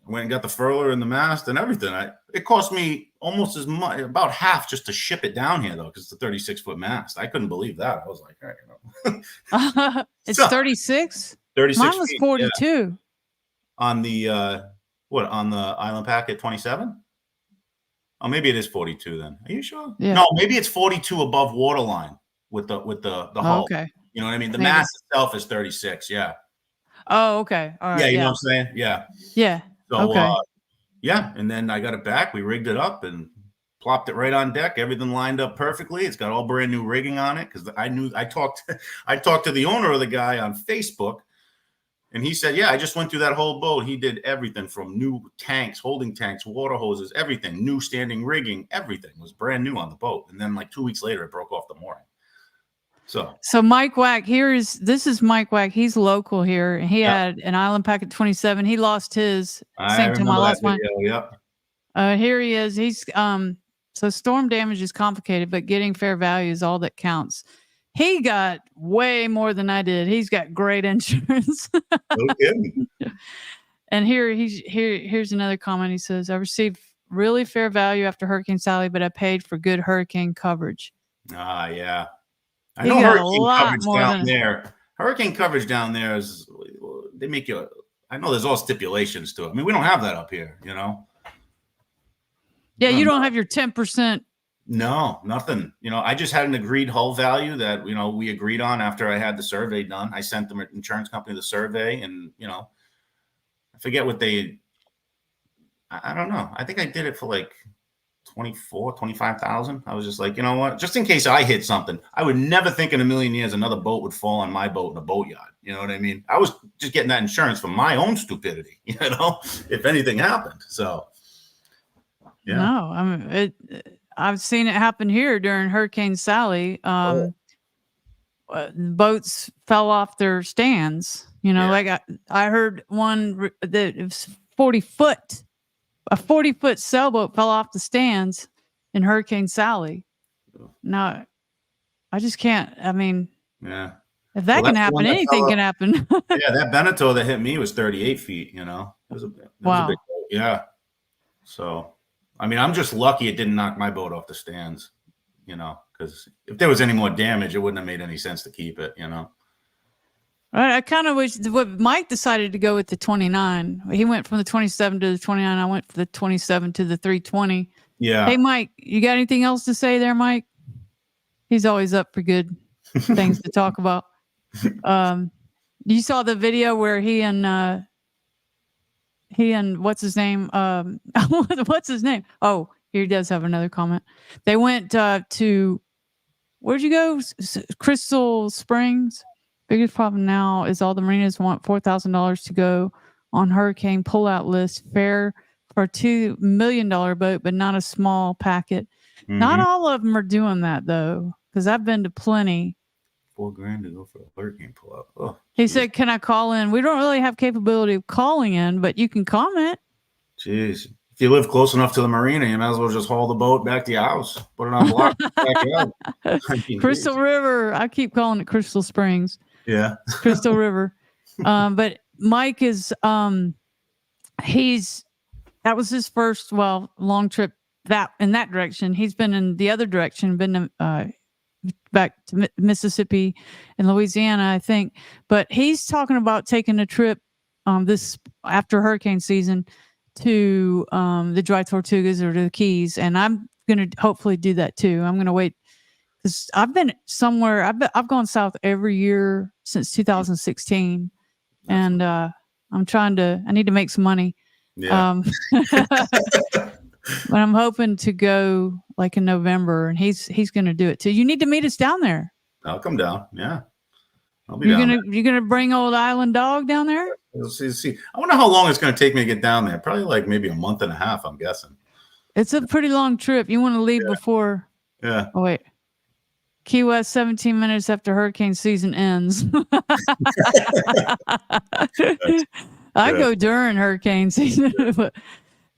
I went and got the furler and the mast and everything. It cost me almost as much, about half, just to ship it down here, though, because it's a 36-foot mast. I couldn't believe that. I was like, all right, you know. It's 36? 36 Mine was 42. Yeah. On the on the Island Packet 27? Oh, maybe it is 42 then. Are you sure? Yeah. No, maybe it's 42 above waterline with the hull. Okay. You know what I mean? The mast itself is 36. Yeah. Oh, okay. All right. Yeah, you know what I'm saying? Yeah. Yeah. So, okay. Yeah, and then I got it back. We rigged it up and plopped it right on deck. Everything lined up perfectly. It's got all brand new rigging on it, because I talked to the owner of the guy on Facebook, and he said, yeah, I just went through that whole boat. He did everything from new tanks, holding tanks, water hoses, everything, new standing rigging, everything was brand new on the boat. And then like 2 weeks later, it broke off the mooring. So Mike Wack, this is Mike Wack. He's local here. He had an Island Packet 27. He lost his same time I lost mine. Yeah. Here he is. He's so storm damage is complicated, but getting fair value is all that counts. He got way more than I did. He's got great insurance. No kidding. And here's another comment. He says, I received really fair value after Hurricane Sally, but I paid for good hurricane coverage. Yeah. I know hurricane coverage down there is, they make you, I know there's all stipulations to it. I mean, we don't have that up here, you know? Yeah, you don't have your 10%. No, nothing. I just had an agreed hull value that, we agreed on after I had the survey done. I sent them an insurance company the survey, and, I forget what I don't know. I think I did it for like 25,000. I was just like, you know what? Just in case I hit something, I would never think in a million years another boat would fall on my boat in a boatyard. You know what I mean? I was just getting that insurance for my own stupidity, if anything happened. So, yeah. No, I mean, I've seen it happen here during Hurricane Sally. Boats fell off their stands. Like I heard one that it was 40-foot. A 40-foot sailboat fell off the stands in Hurricane Sally. No, I just can't. I mean, yeah, if that can happen, anything can happen. Yeah, that Beneteau that hit me was 38 feet. It was a big boat. Yeah. So, I mean, I'm just lucky it didn't knock my boat off the stands. Because if there was any more damage, it wouldn't have made any sense to keep it. I kind of wish what Mike decided to go with the 29. He went from the 27 to the 29. I went from the 27 to the 320. Yeah. Hey, Mike, you got anything else to say there, Mike? He's always up for good things to talk about. You saw the video where he and what's his name? What's his name? Oh, here he does have another comment. They went to, where'd you go? Crystal Springs. Biggest problem now is all the marinas want $4,000 to go on hurricane pullout list. Fair for a $2 million boat, but not a small packet. Mm-hmm. Not all of them are doing that though, because I've been to plenty. $4,000 to go for a hurricane pullout. Oh, he said, "Can I call in?" We don't really have capability of calling in, but you can comment. Jeez. If you live close enough to the marina, you might as well just haul the boat back to your house, put it on block. Crystal River. I keep calling it Crystal Springs. Yeah. Crystal River. But Mike is, that was his first, long trip in that direction. He's been in the other direction, been back to Mississippi and Louisiana, I think. But he's talking about taking a trip this after hurricane season to the Dry Tortugas or to the Keys, and I'm going to hopefully do that too. I'm going to wait because I've been somewhere. I've gone south every year since 2016, and I need to make some money. Yeah. But I'm hoping to go like in November, and he's going to do it too. You need to meet us down there. I'll come down. Yeah. I'll be down. You're gonna bring old Island Dog down there? We'll see. I wonder how long it's going to take me to get down there. Probably like maybe a month and a half, I'm guessing. It's a pretty long trip. You want to leave before. Yeah. Oh, wait. Key West, 17 minutes after hurricane season ends. I go during hurricane season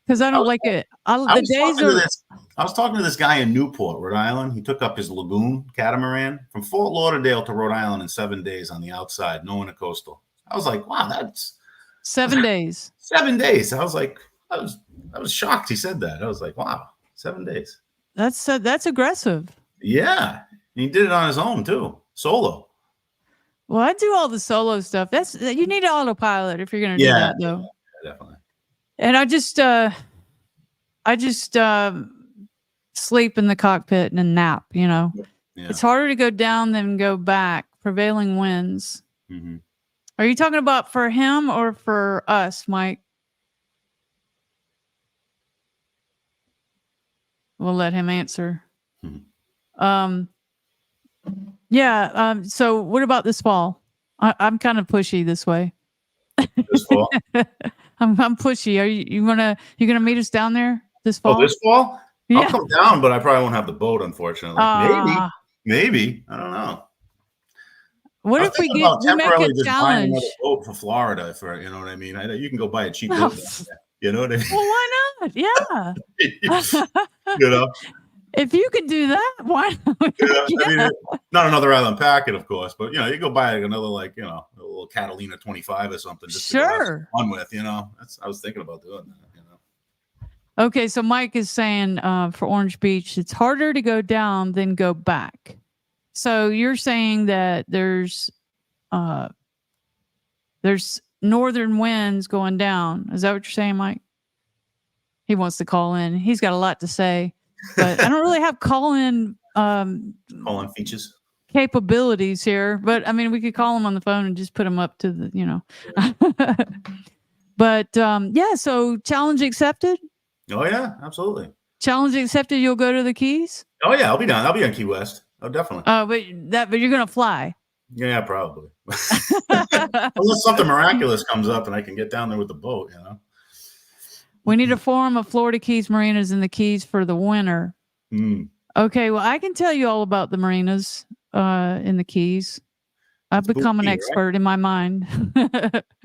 because I don't like it. I was talking to this guy in Newport, Rhode Island. He took up his lagoon catamaran from Fort Lauderdale to Rhode Island in 7 days on the outside, no intercoastal. I was like, wow, that's 7 days. 7 days. I was like, I was shocked he said that. I was like, wow, 7 days. That's aggressive. Yeah. And he did it on his own too, solo. Well, I do all the solo stuff. You need an autopilot if you're going to do that, though. Yeah, definitely. And I just sleep in the cockpit and nap. Yeah. It's harder to go down than go back. Prevailing winds. Mm-hmm. Are you talking about for him or for us, Mike? We'll let him answer. Mm-hmm. So what about this fall? I'm kind of pushy this way. This fall? I'm pushy. Are you gonna meet us down there this fall? Oh, this fall? Yeah. I'll come down, but I probably won't have the boat, unfortunately. Maybe. I don't know. What if we make a challenge? Another boat for Florida, you know what I mean? You can go buy a cheap boat. You know what I mean? Well, why not? Yeah. If you can do that, why not? I mean, not another island packet, of course, but you go buy another a little Catalina 25 or something. Just to have fun with, I was thinking about doing that. Okay, so Mike is saying for Orange Beach, it's harder to go down than go back. So you're saying that there's northern winds going down. Is that what you're saying, Mike? he wants to call in. He's got a lot to say, but I don't really have call-in features capabilities here. But I mean, we could call him on the phone and just put him up to the, you know. But yeah, so challenge accepted. Oh yeah, absolutely. Challenge accepted. You'll go to the Keys. Oh yeah, I'll be down. I'll be on Key West. Oh, definitely. But you're gonna fly. Yeah, probably. Unless something miraculous comes up and I can get down there with the boat, you know. We need a forum of Florida Keys marinas in the Keys for the winter. Okay, well, I can tell you all about the marinas in the Keys. I've become an expert in my mind.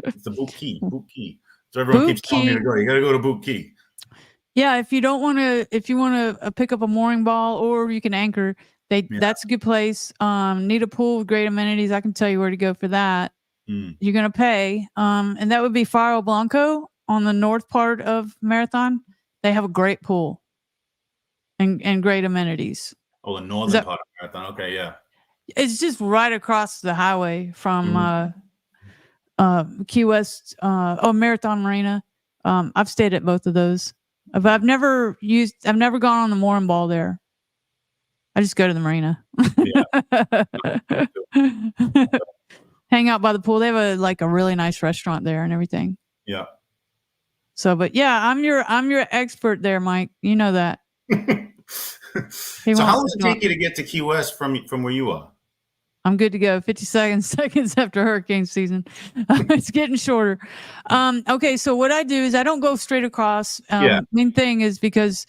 It's the Boot Key. Boot Key. So everyone keeps telling me to go. You got to go to Boot Key. Yeah, if you want to pick up a mooring ball, or you can anchor, that's a good place. Need a pool with great amenities. I can tell you where to go for that. You're gonna pay, and that would be Faro Blanco on the north part of Marathon. They have a great pool and great amenities. Oh, the northern part of Marathon. Okay, yeah. It's just right across the highway from Key West, Marathon Marina. I've stayed at both of those. I've never gone on the mooring ball there. I just go to the marina. Yeah. Hang out by the pool. They have a really nice restaurant there and everything. Yeah. So, but yeah, I'm your expert there, Mike. You know that. So how long does it take you to get to Key West from where you are? I'm good to go. 50 seconds after hurricane season. It's getting shorter. Okay, so what I do is I don't go straight across. Main thing is because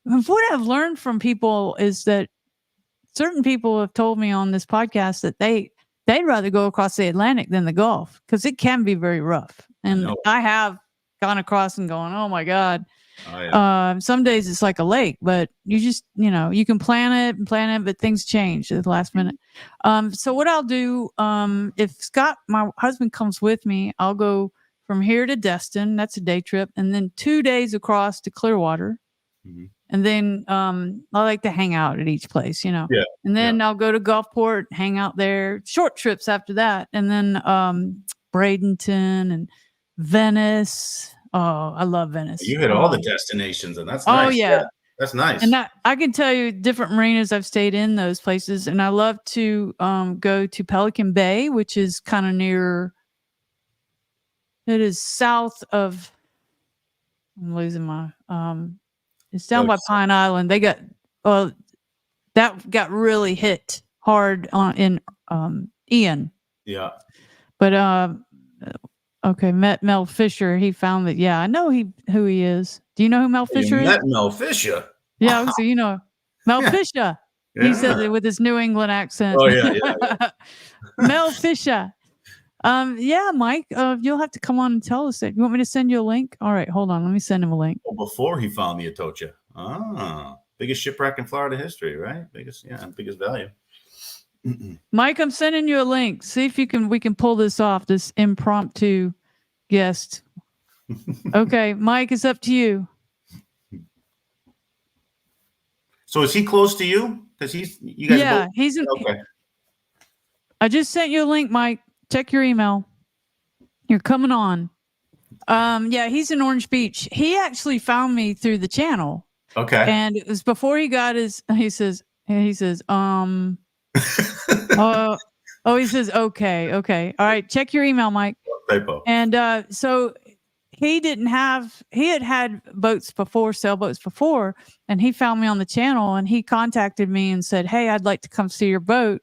what I've learned from people is that certain people have told me on this podcast that they'd rather go across the Atlantic than the Gulf because it can be very rough. And I have gone across and going, oh my God. Oh, yeah. Some days it's like a lake, but you just, you can plan it, but things change at the last minute. So what I'll do, if Scott, my husband, comes with me, I'll go from here to Destin. That's a day trip. And then 2 days across to Clearwater. Mm-hmm. And then I like to hang out at each place, Yeah. And then I'll go to Gulfport, hang out there. Short trips after that. And then Bradenton and Venice. Oh, I love Venice. You hit all the destinations, and that's nice. Oh, yeah. That's nice. And I can tell you different marinas I've stayed in those places. And I love to go to Pelican Bay, which is kind of near, it is south of, I'm losing my, it's down by Pine Island. They got, that got really hit hard in Ian. Yeah. But, okay, met Mel Fisher. He found that. Yeah, I know who he is. Do you know who Mel Fisher is? Met Mel Fisher. Yeah, so Mel Fisher. Yeah. He says it with his New England accent. Oh yeah. Mel Fisher. Yeah, Mike. You'll have to come on and tell us that. You want me to send you a link? All right, hold on. Let me send him a link. Well, before he found the Atocha. Biggest shipwreck in Florida history, right? Biggest value. Mike, I'm sending you a link. See if we can pull this off, this impromptu guest. Okay, Mike, it's up to you. So is he close to you? Because you guys both? He's okay. I just sent you a link, Mike. Check your email. You're coming on. He's in Orange Beach. He actually found me through the channel. Okay. And it was before he got he says, he says, he says, okay. All right. Check your email, Mike. Typo. And so he had boats before, sailboats before, and he found me on the channel and he contacted me and said, hey, I'd like to come see your boat.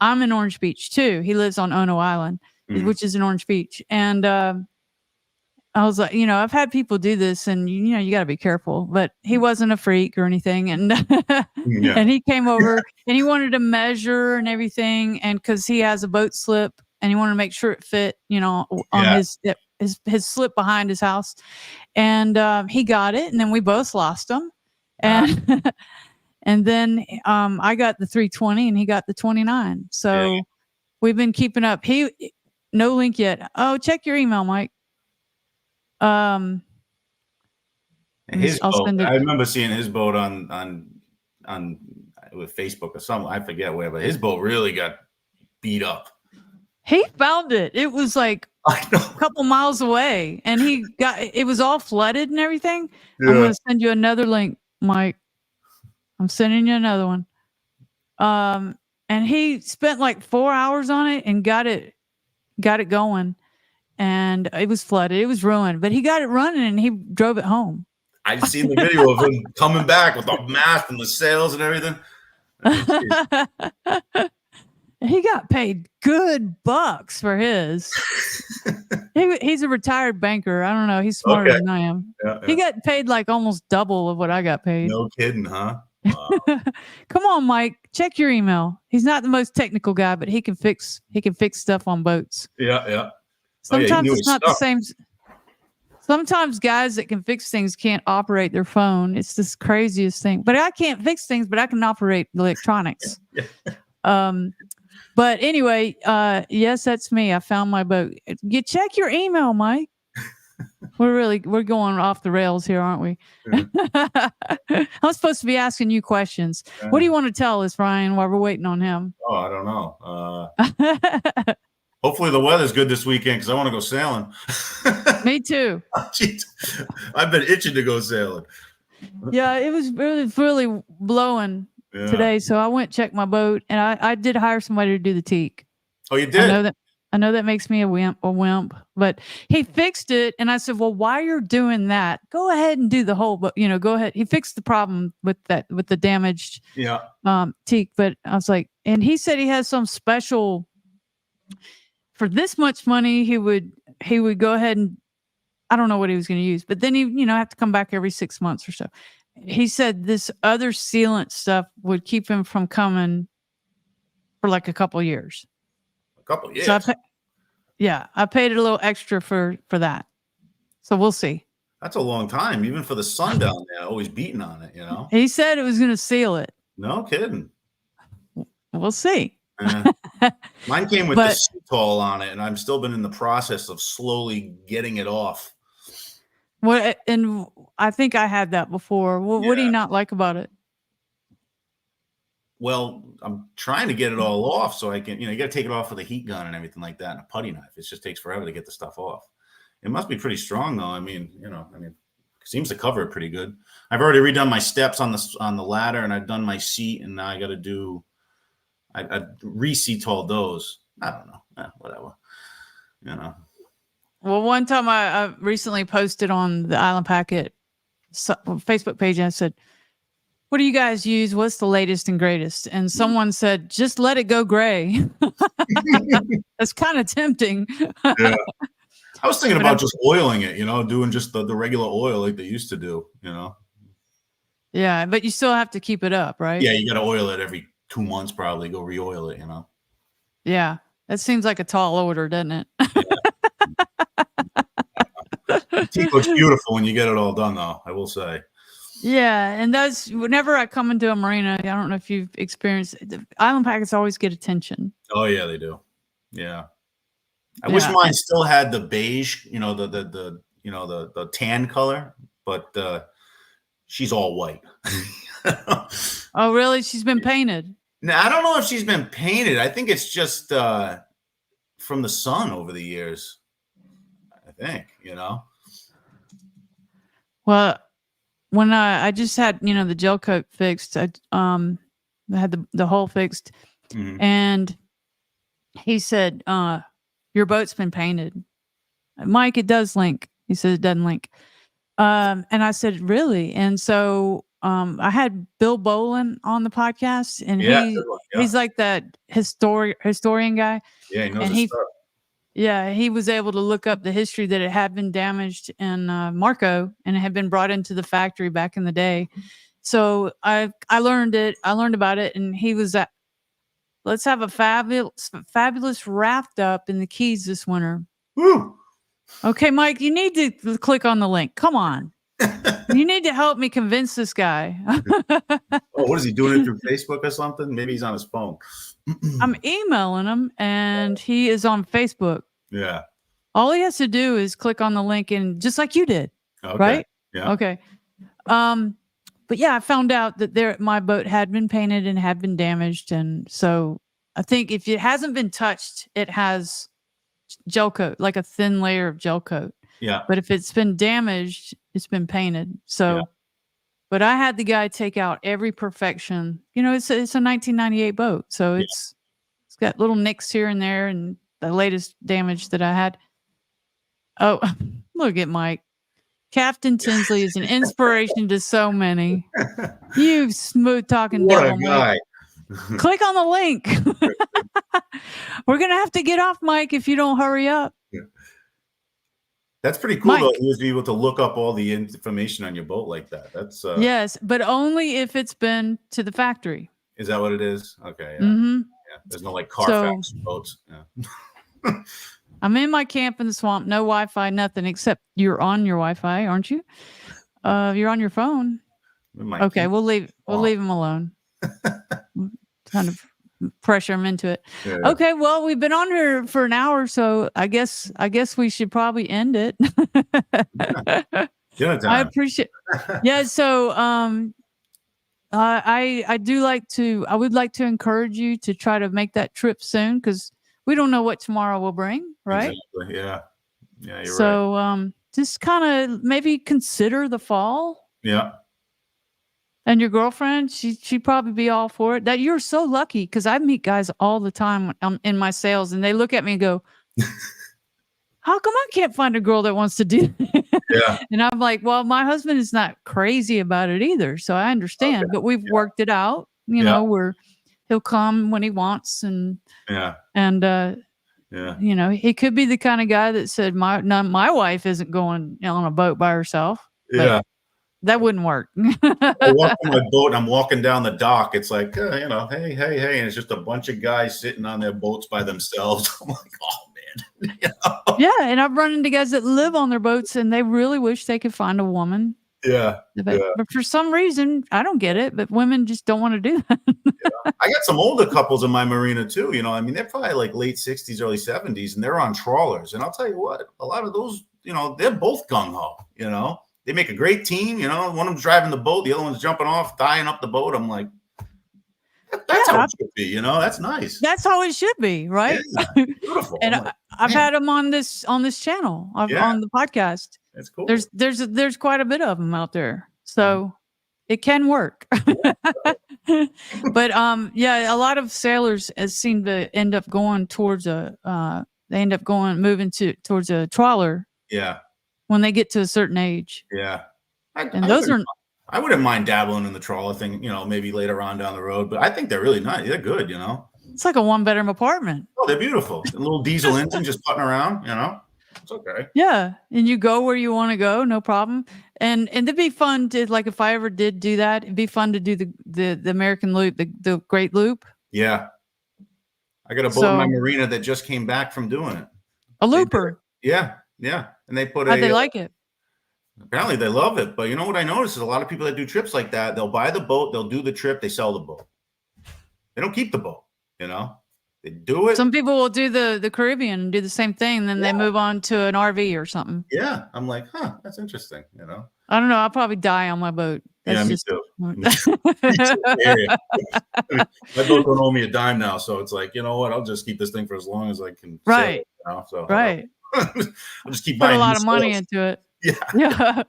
I'm in Orange Beach too. He lives on Ono Island, which is in Orange Beach. And I was like, I've had people do this and, you got to be careful, but he wasn't a freak or anything. And, and he came over and he wanted to measure and everything. And cause he has a boat slip and he wanted to make sure it fit, on his slip behind his house. And, he got it. And then we both lost him. And, and then, I got the 320 and he got the 29. So we've been keeping up. No link yet. Oh, check your email, Mike. His boat, I remember seeing his boat on with Facebook or something. I forget where, but his boat really got beat up. He found it. It was like I know. a couple miles away, and it was all flooded and everything. Yeah. I'm going to send you another link, Mike. I'm sending you another one. And he spent like 4 hours on it and got it going, and it was flooded. It was ruined, but he got it running and he drove it home. I've seen the video of him coming back with the mast and the sails and everything. He got paid good bucks for his. He's a retired banker. I don't know. He's smarter than I am. Yeah. He got paid like almost double of what I got paid. No kidding, huh? Wow. Come on, Mike. Check your email. He's not the most technical guy, but he can fix stuff on boats. Yeah. Sometimes it's not the same. Sometimes guys that can fix things can't operate their phone. It's this craziest thing. But I can't fix things, but I can operate electronics. But anyway, yes, that's me. I found my boat. You check your email, Mike. We're going off the rails here, aren't we? Yeah. I'm supposed to be asking you questions. What do you want to tell us, Ryan, while we're waiting on him? Oh, I don't know. Hopefully the weather's good this weekend because I want to go sailing. Me too. Jeez. I've been itching to go sailing. Yeah, it was really blowing today, so I went check my boat, and I did hire somebody to do the teak. Oh, you did? I know that makes me a wimp, but he fixed it, and I said, "Well, while you're doing that, go ahead and do the whole." But go ahead. He fixed the problem with the damaged teak. But I was like, and he said he has some special for this much money. He would go ahead and I don't know what he was going to use, but then he have to come back every 6 months or so. He said this other sealant stuff would keep him from coming for like a couple years. Couple years. So I paid a little extra for that. So we'll see. That's a long time, even for the sun down there, always beating on it, He said it was going to seal it. No kidding. We'll see. Mine came with the sea-tall on it, and I've still been in the process of slowly getting it off. What? And I think I had that before. What do you not like about it? Well, I'm trying to get it all off so I can, you got to take it off with a heat gun and everything like that and a putty knife. It just takes forever to get the stuff off. It must be pretty strong though. It seems to cover it pretty good. I've already redone my steps on the ladder, and I've done my seat, and now I got to do, I re-seat-hauled those. I don't know. Whatever. Well, one time I recently posted on the Island Packet Facebook page, and I said, "What do you guys use? What's the latest and greatest?" And someone said, "Just let it go gray." That's kind of tempting. Yeah. I was thinking about just oiling it, doing just the regular oil like they used to do, Yeah, but you still have to keep it up, right? Yeah, you got to oil it every 2 months, probably go re-oil it, Yeah, that seems like a tall order, doesn't it? The teak looks beautiful when you get it all done, though, I will say. Yeah, and that's whenever I come into a marina, I don't know if you've experienced the Island Packets always get attention. Oh yeah, they do. Yeah. I wish mine still had the beige, the tan color, but she's all white. Oh, really? She's been painted? No, I don't know if she's been painted. I think it's just from the sun over the years. I think, Well, when I just had, the gel coat fixed, I had the hull fixed, and he said, "Your boat's been painted." Mike, it does link. He said it doesn't link. And I said, "Really?" And so I had Bill Bolin on the podcast, and he's like that historian guy. Yeah, he knows his stuff. Yeah, he was able to look up the history that it had been damaged in Marco, and it had been brought into the factory back in the day. So I learned it. I learned about it, and he was at, let's have a fabulous raft up in the Keys this winter. Woo. Okay, Mike, you need to click on the link. Come on. You need to help me convince this guy. Oh, what is he doing it through Facebook or something? Maybe he's on his phone. I'm emailing him, and he is on Facebook. Yeah. All he has to do is click on the link, and just like you did, right? Yeah. Okay. But yeah, I found out that my boat had been painted and had been damaged, and so I think if it hasn't been touched, it has gel coat, like a thin layer of gel coat. Yeah. But if it's been damaged, it's been painted. So, but I had the guy take out every perfection. You know, it's a 1998 boat, so it's got little nicks here and there, and the latest damage that I had. Oh, look at Mike. Captain Tinsley is an inspiration to so many. You smooth talking devil, Mike. Click on the link. We're gonna have to get off, Mike, if you don't hurry up. That's pretty cool, Mike, though. You was able to look up all the information on your boat like that. That's yes, but only if it's been to the factory. Is that what it is? Okay. Yeah. Yeah. There's no like Carfax boats. Yeah. I'm in my camp in the swamp. No Wi-Fi, nothing except you're on your Wi-Fi, aren't you? You're on your phone. Okay, we'll leave him alone. Kind of pressure him into it. Yeah. Okay, well, we've been on here for an hour, so I guess we should probably end it. I appreciate. Yeah, so I would like to encourage you to try to make that trip soon, because we don't know what tomorrow will bring, right? Exactly. Yeah. Yeah, you're right. So just kind of maybe consider the fall. Yeah. And your girlfriend, she'd probably be all for it. That you're so lucky, because I meet guys all the time in my sales, and they look at me and go, how come I can't find a girl that wants to do that? Yeah. And I'm like, well, my husband is not crazy about it either, so I understand. Okay. But we've worked it out, you know, where he'll come when he wants, and you know, he could be the kind of guy that said, my wife isn't going on a boat by herself. Yeah. That wouldn't work. I walk on my boat and I'm walking down the dock. It's like, you know, hey. And it's just a bunch of guys sitting on their boats by themselves. I'm like, oh, man. You know? Yeah. And I've run into guys that live on their boats and they really wish they could find a woman. Yeah. But for some reason, I don't get it, but women just don't want to do that. I got some older couples in my marina too. You know, I mean, they're probably like late 60s, early 70s, and they're on trawlers. And I'll tell you what, a lot of those, you know, they're both gung-ho, you know. They make a great team, you know. One of them's driving the boat, the other one's jumping off, tying up the boat. I'm like, that's how it should be, you know. That's nice. That's how it should be, right? Yeah, beautiful. And like, I've had them on this channel, on the podcast. That's cool. There's quite a bit of them out there, so it can work. But a lot of sailors seem to end up going towards moving towards a trawler. Yeah. When they get to a certain age. Yeah. I wouldn't mind dabbling in the trawler thing, you know, maybe later on down the road, but I think they're really nice. They're good, you know. It's like a one-bedroom apartment. Oh, they're beautiful. A little diesel engine just putting around, you know. It's okay. Yeah. And you go where you want to go, no problem. And it'd be fun to, like, if I ever did do that, it'd be fun to do the American Loop, the Great Loop. Yeah. I got a boat in my marina that just came back from doing it. A looper. Yeah. Yeah. And they put How'd they like it? Apparently they love it. But you know what I noticed is a lot of people that do trips like that, they'll buy the boat, they'll do the trip, they sell the boat. They don't keep the boat, you know. They do it. Some people will do the Caribbean and do the same thing, and then they move on to an RV or something. Yeah. I'm like, that's interesting, you know. I don't know. I'll probably die on my boat. Me too. Me too. My boat don't owe me a dime now, so it's like, you know what? I'll just keep this thing for as long as I can. Right. Sail it, you know? So right. I'll just keep put buying a lot of money into it. Yeah.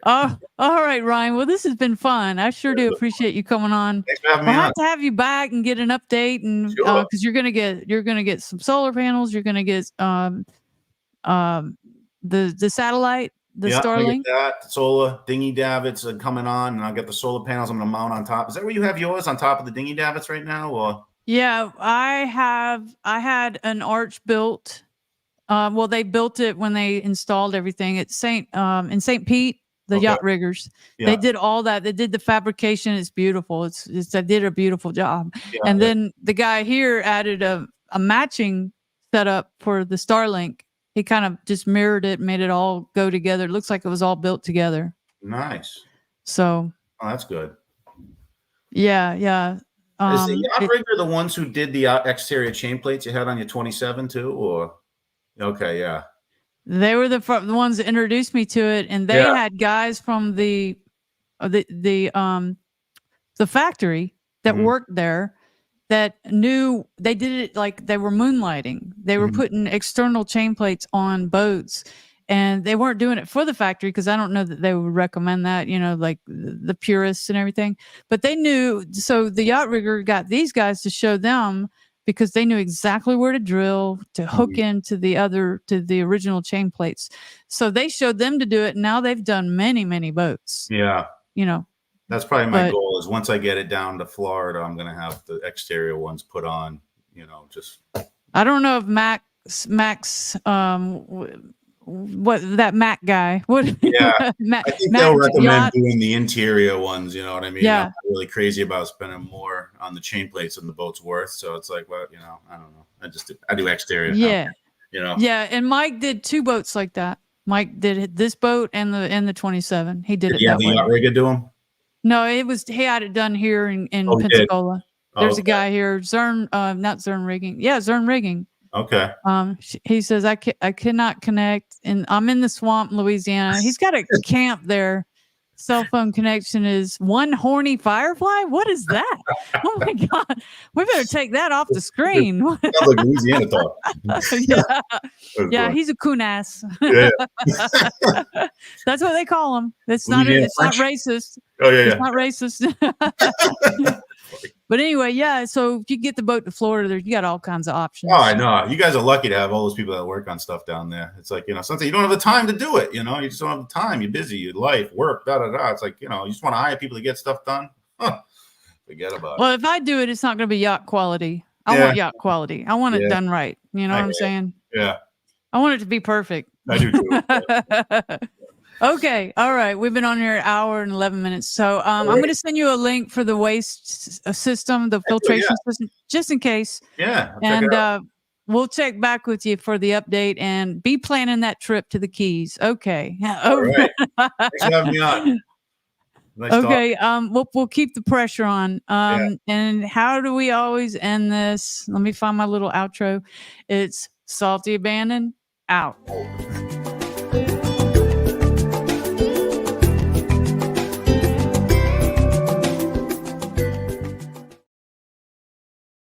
Oh, all right, Ryan. Well, this has been fun. I sure do appreciate you coming on. Thanks for having me on. I'll have to have you back and get an update, and because you're gonna get some solar panels. You're gonna get the satellite, the Starlink. That solar dinghy davits are coming on, and I'll get the solar panels. I'm gonna mount on top. Is that where you have yours, on top of the dinghy davits right now, or? Yeah, I had an arch built. Well, they built it when they installed everything at in St. Pete, the yacht riggers. Yeah. They did all that. They did the fabrication. It's beautiful. They did a beautiful job. Yeah, and then the guy here added a matching setup for the Starlink. He kind of just mirrored it, made it all go together. It looks like it was all built together. Nice. So. Oh, that's good. Yeah. Is the yacht rigger the ones who did the exterior chain plates you had on your 27 too, or? Okay, yeah. They were the ones that introduced me to it, and they had guys from the factory that worked there, that knew they did it like they were moonlighting. They were putting external chain plates on boats, and they weren't doing it for the factory because I don't know that they would recommend that, you know, like the purists and everything. But they knew, so the yacht rigger got these guys to show them because they knew exactly where to drill to hook into the original chain plates. So they showed them to do it. And now they've done many, many boats. Yeah. You know, that's probably my goal is once I get it down to Florida, I'm going to have the exterior ones put on, you know, just. I don't know if Max, what that Mac guy, what? Yeah. I think they'll recommend doing the interior ones. You know what I mean? Yeah. I'm not really crazy about spending more on the chain plates than the boat's worth. So it's like, well, you know, I don't know. I do exterior. Yeah. You know? Yeah. And Mike did 2 boats like that. Mike did this boat and the 27. He did it that way. The yacht rigger do them? No, he had it done here in Pensacola. There's a guy here, Zern, not Zern Rigging. Yeah, Zern Rigging. Okay. He says I cannot connect, and I'm in the swamp, Louisiana. He's got a camp there. Cell phone connection is one horny firefly. What is that? Oh my God, we better take that off the screen. Sounds like Louisiana talk. Yeah, he's a coon-ass. Yeah. That's what they call him. It's not racist. Oh yeah, it's not racist. But anyway, yeah. So if you get the boat to Florida, you got all kinds of options. Oh, I know. You guys are lucky to have all those people that work on stuff down there. It's like, you know, sometimes you don't have the time to do it. You know, you just don't have the time. You're busy. Your life, work, da da da. It's like, you know, you just want to hire people to get stuff done. Forget about it. Well, if I do it, it's not going to be yacht quality. I want yacht quality. I want it done right. You know what I'm saying? Yeah. I want it to be perfect. I do too. Okay. All right. We've been on here an hour and 11 minutes. So I'm going to send you a link for the waste system, the filtration system, just in case. Yeah. And we'll check back with you for the update and be planning that trip to the Keys. Okay. All right. Thanks for having me on. Nice okay. We'll keep the pressure on. And how do we always end this? Let me find my little outro. It's Salty Abandon out.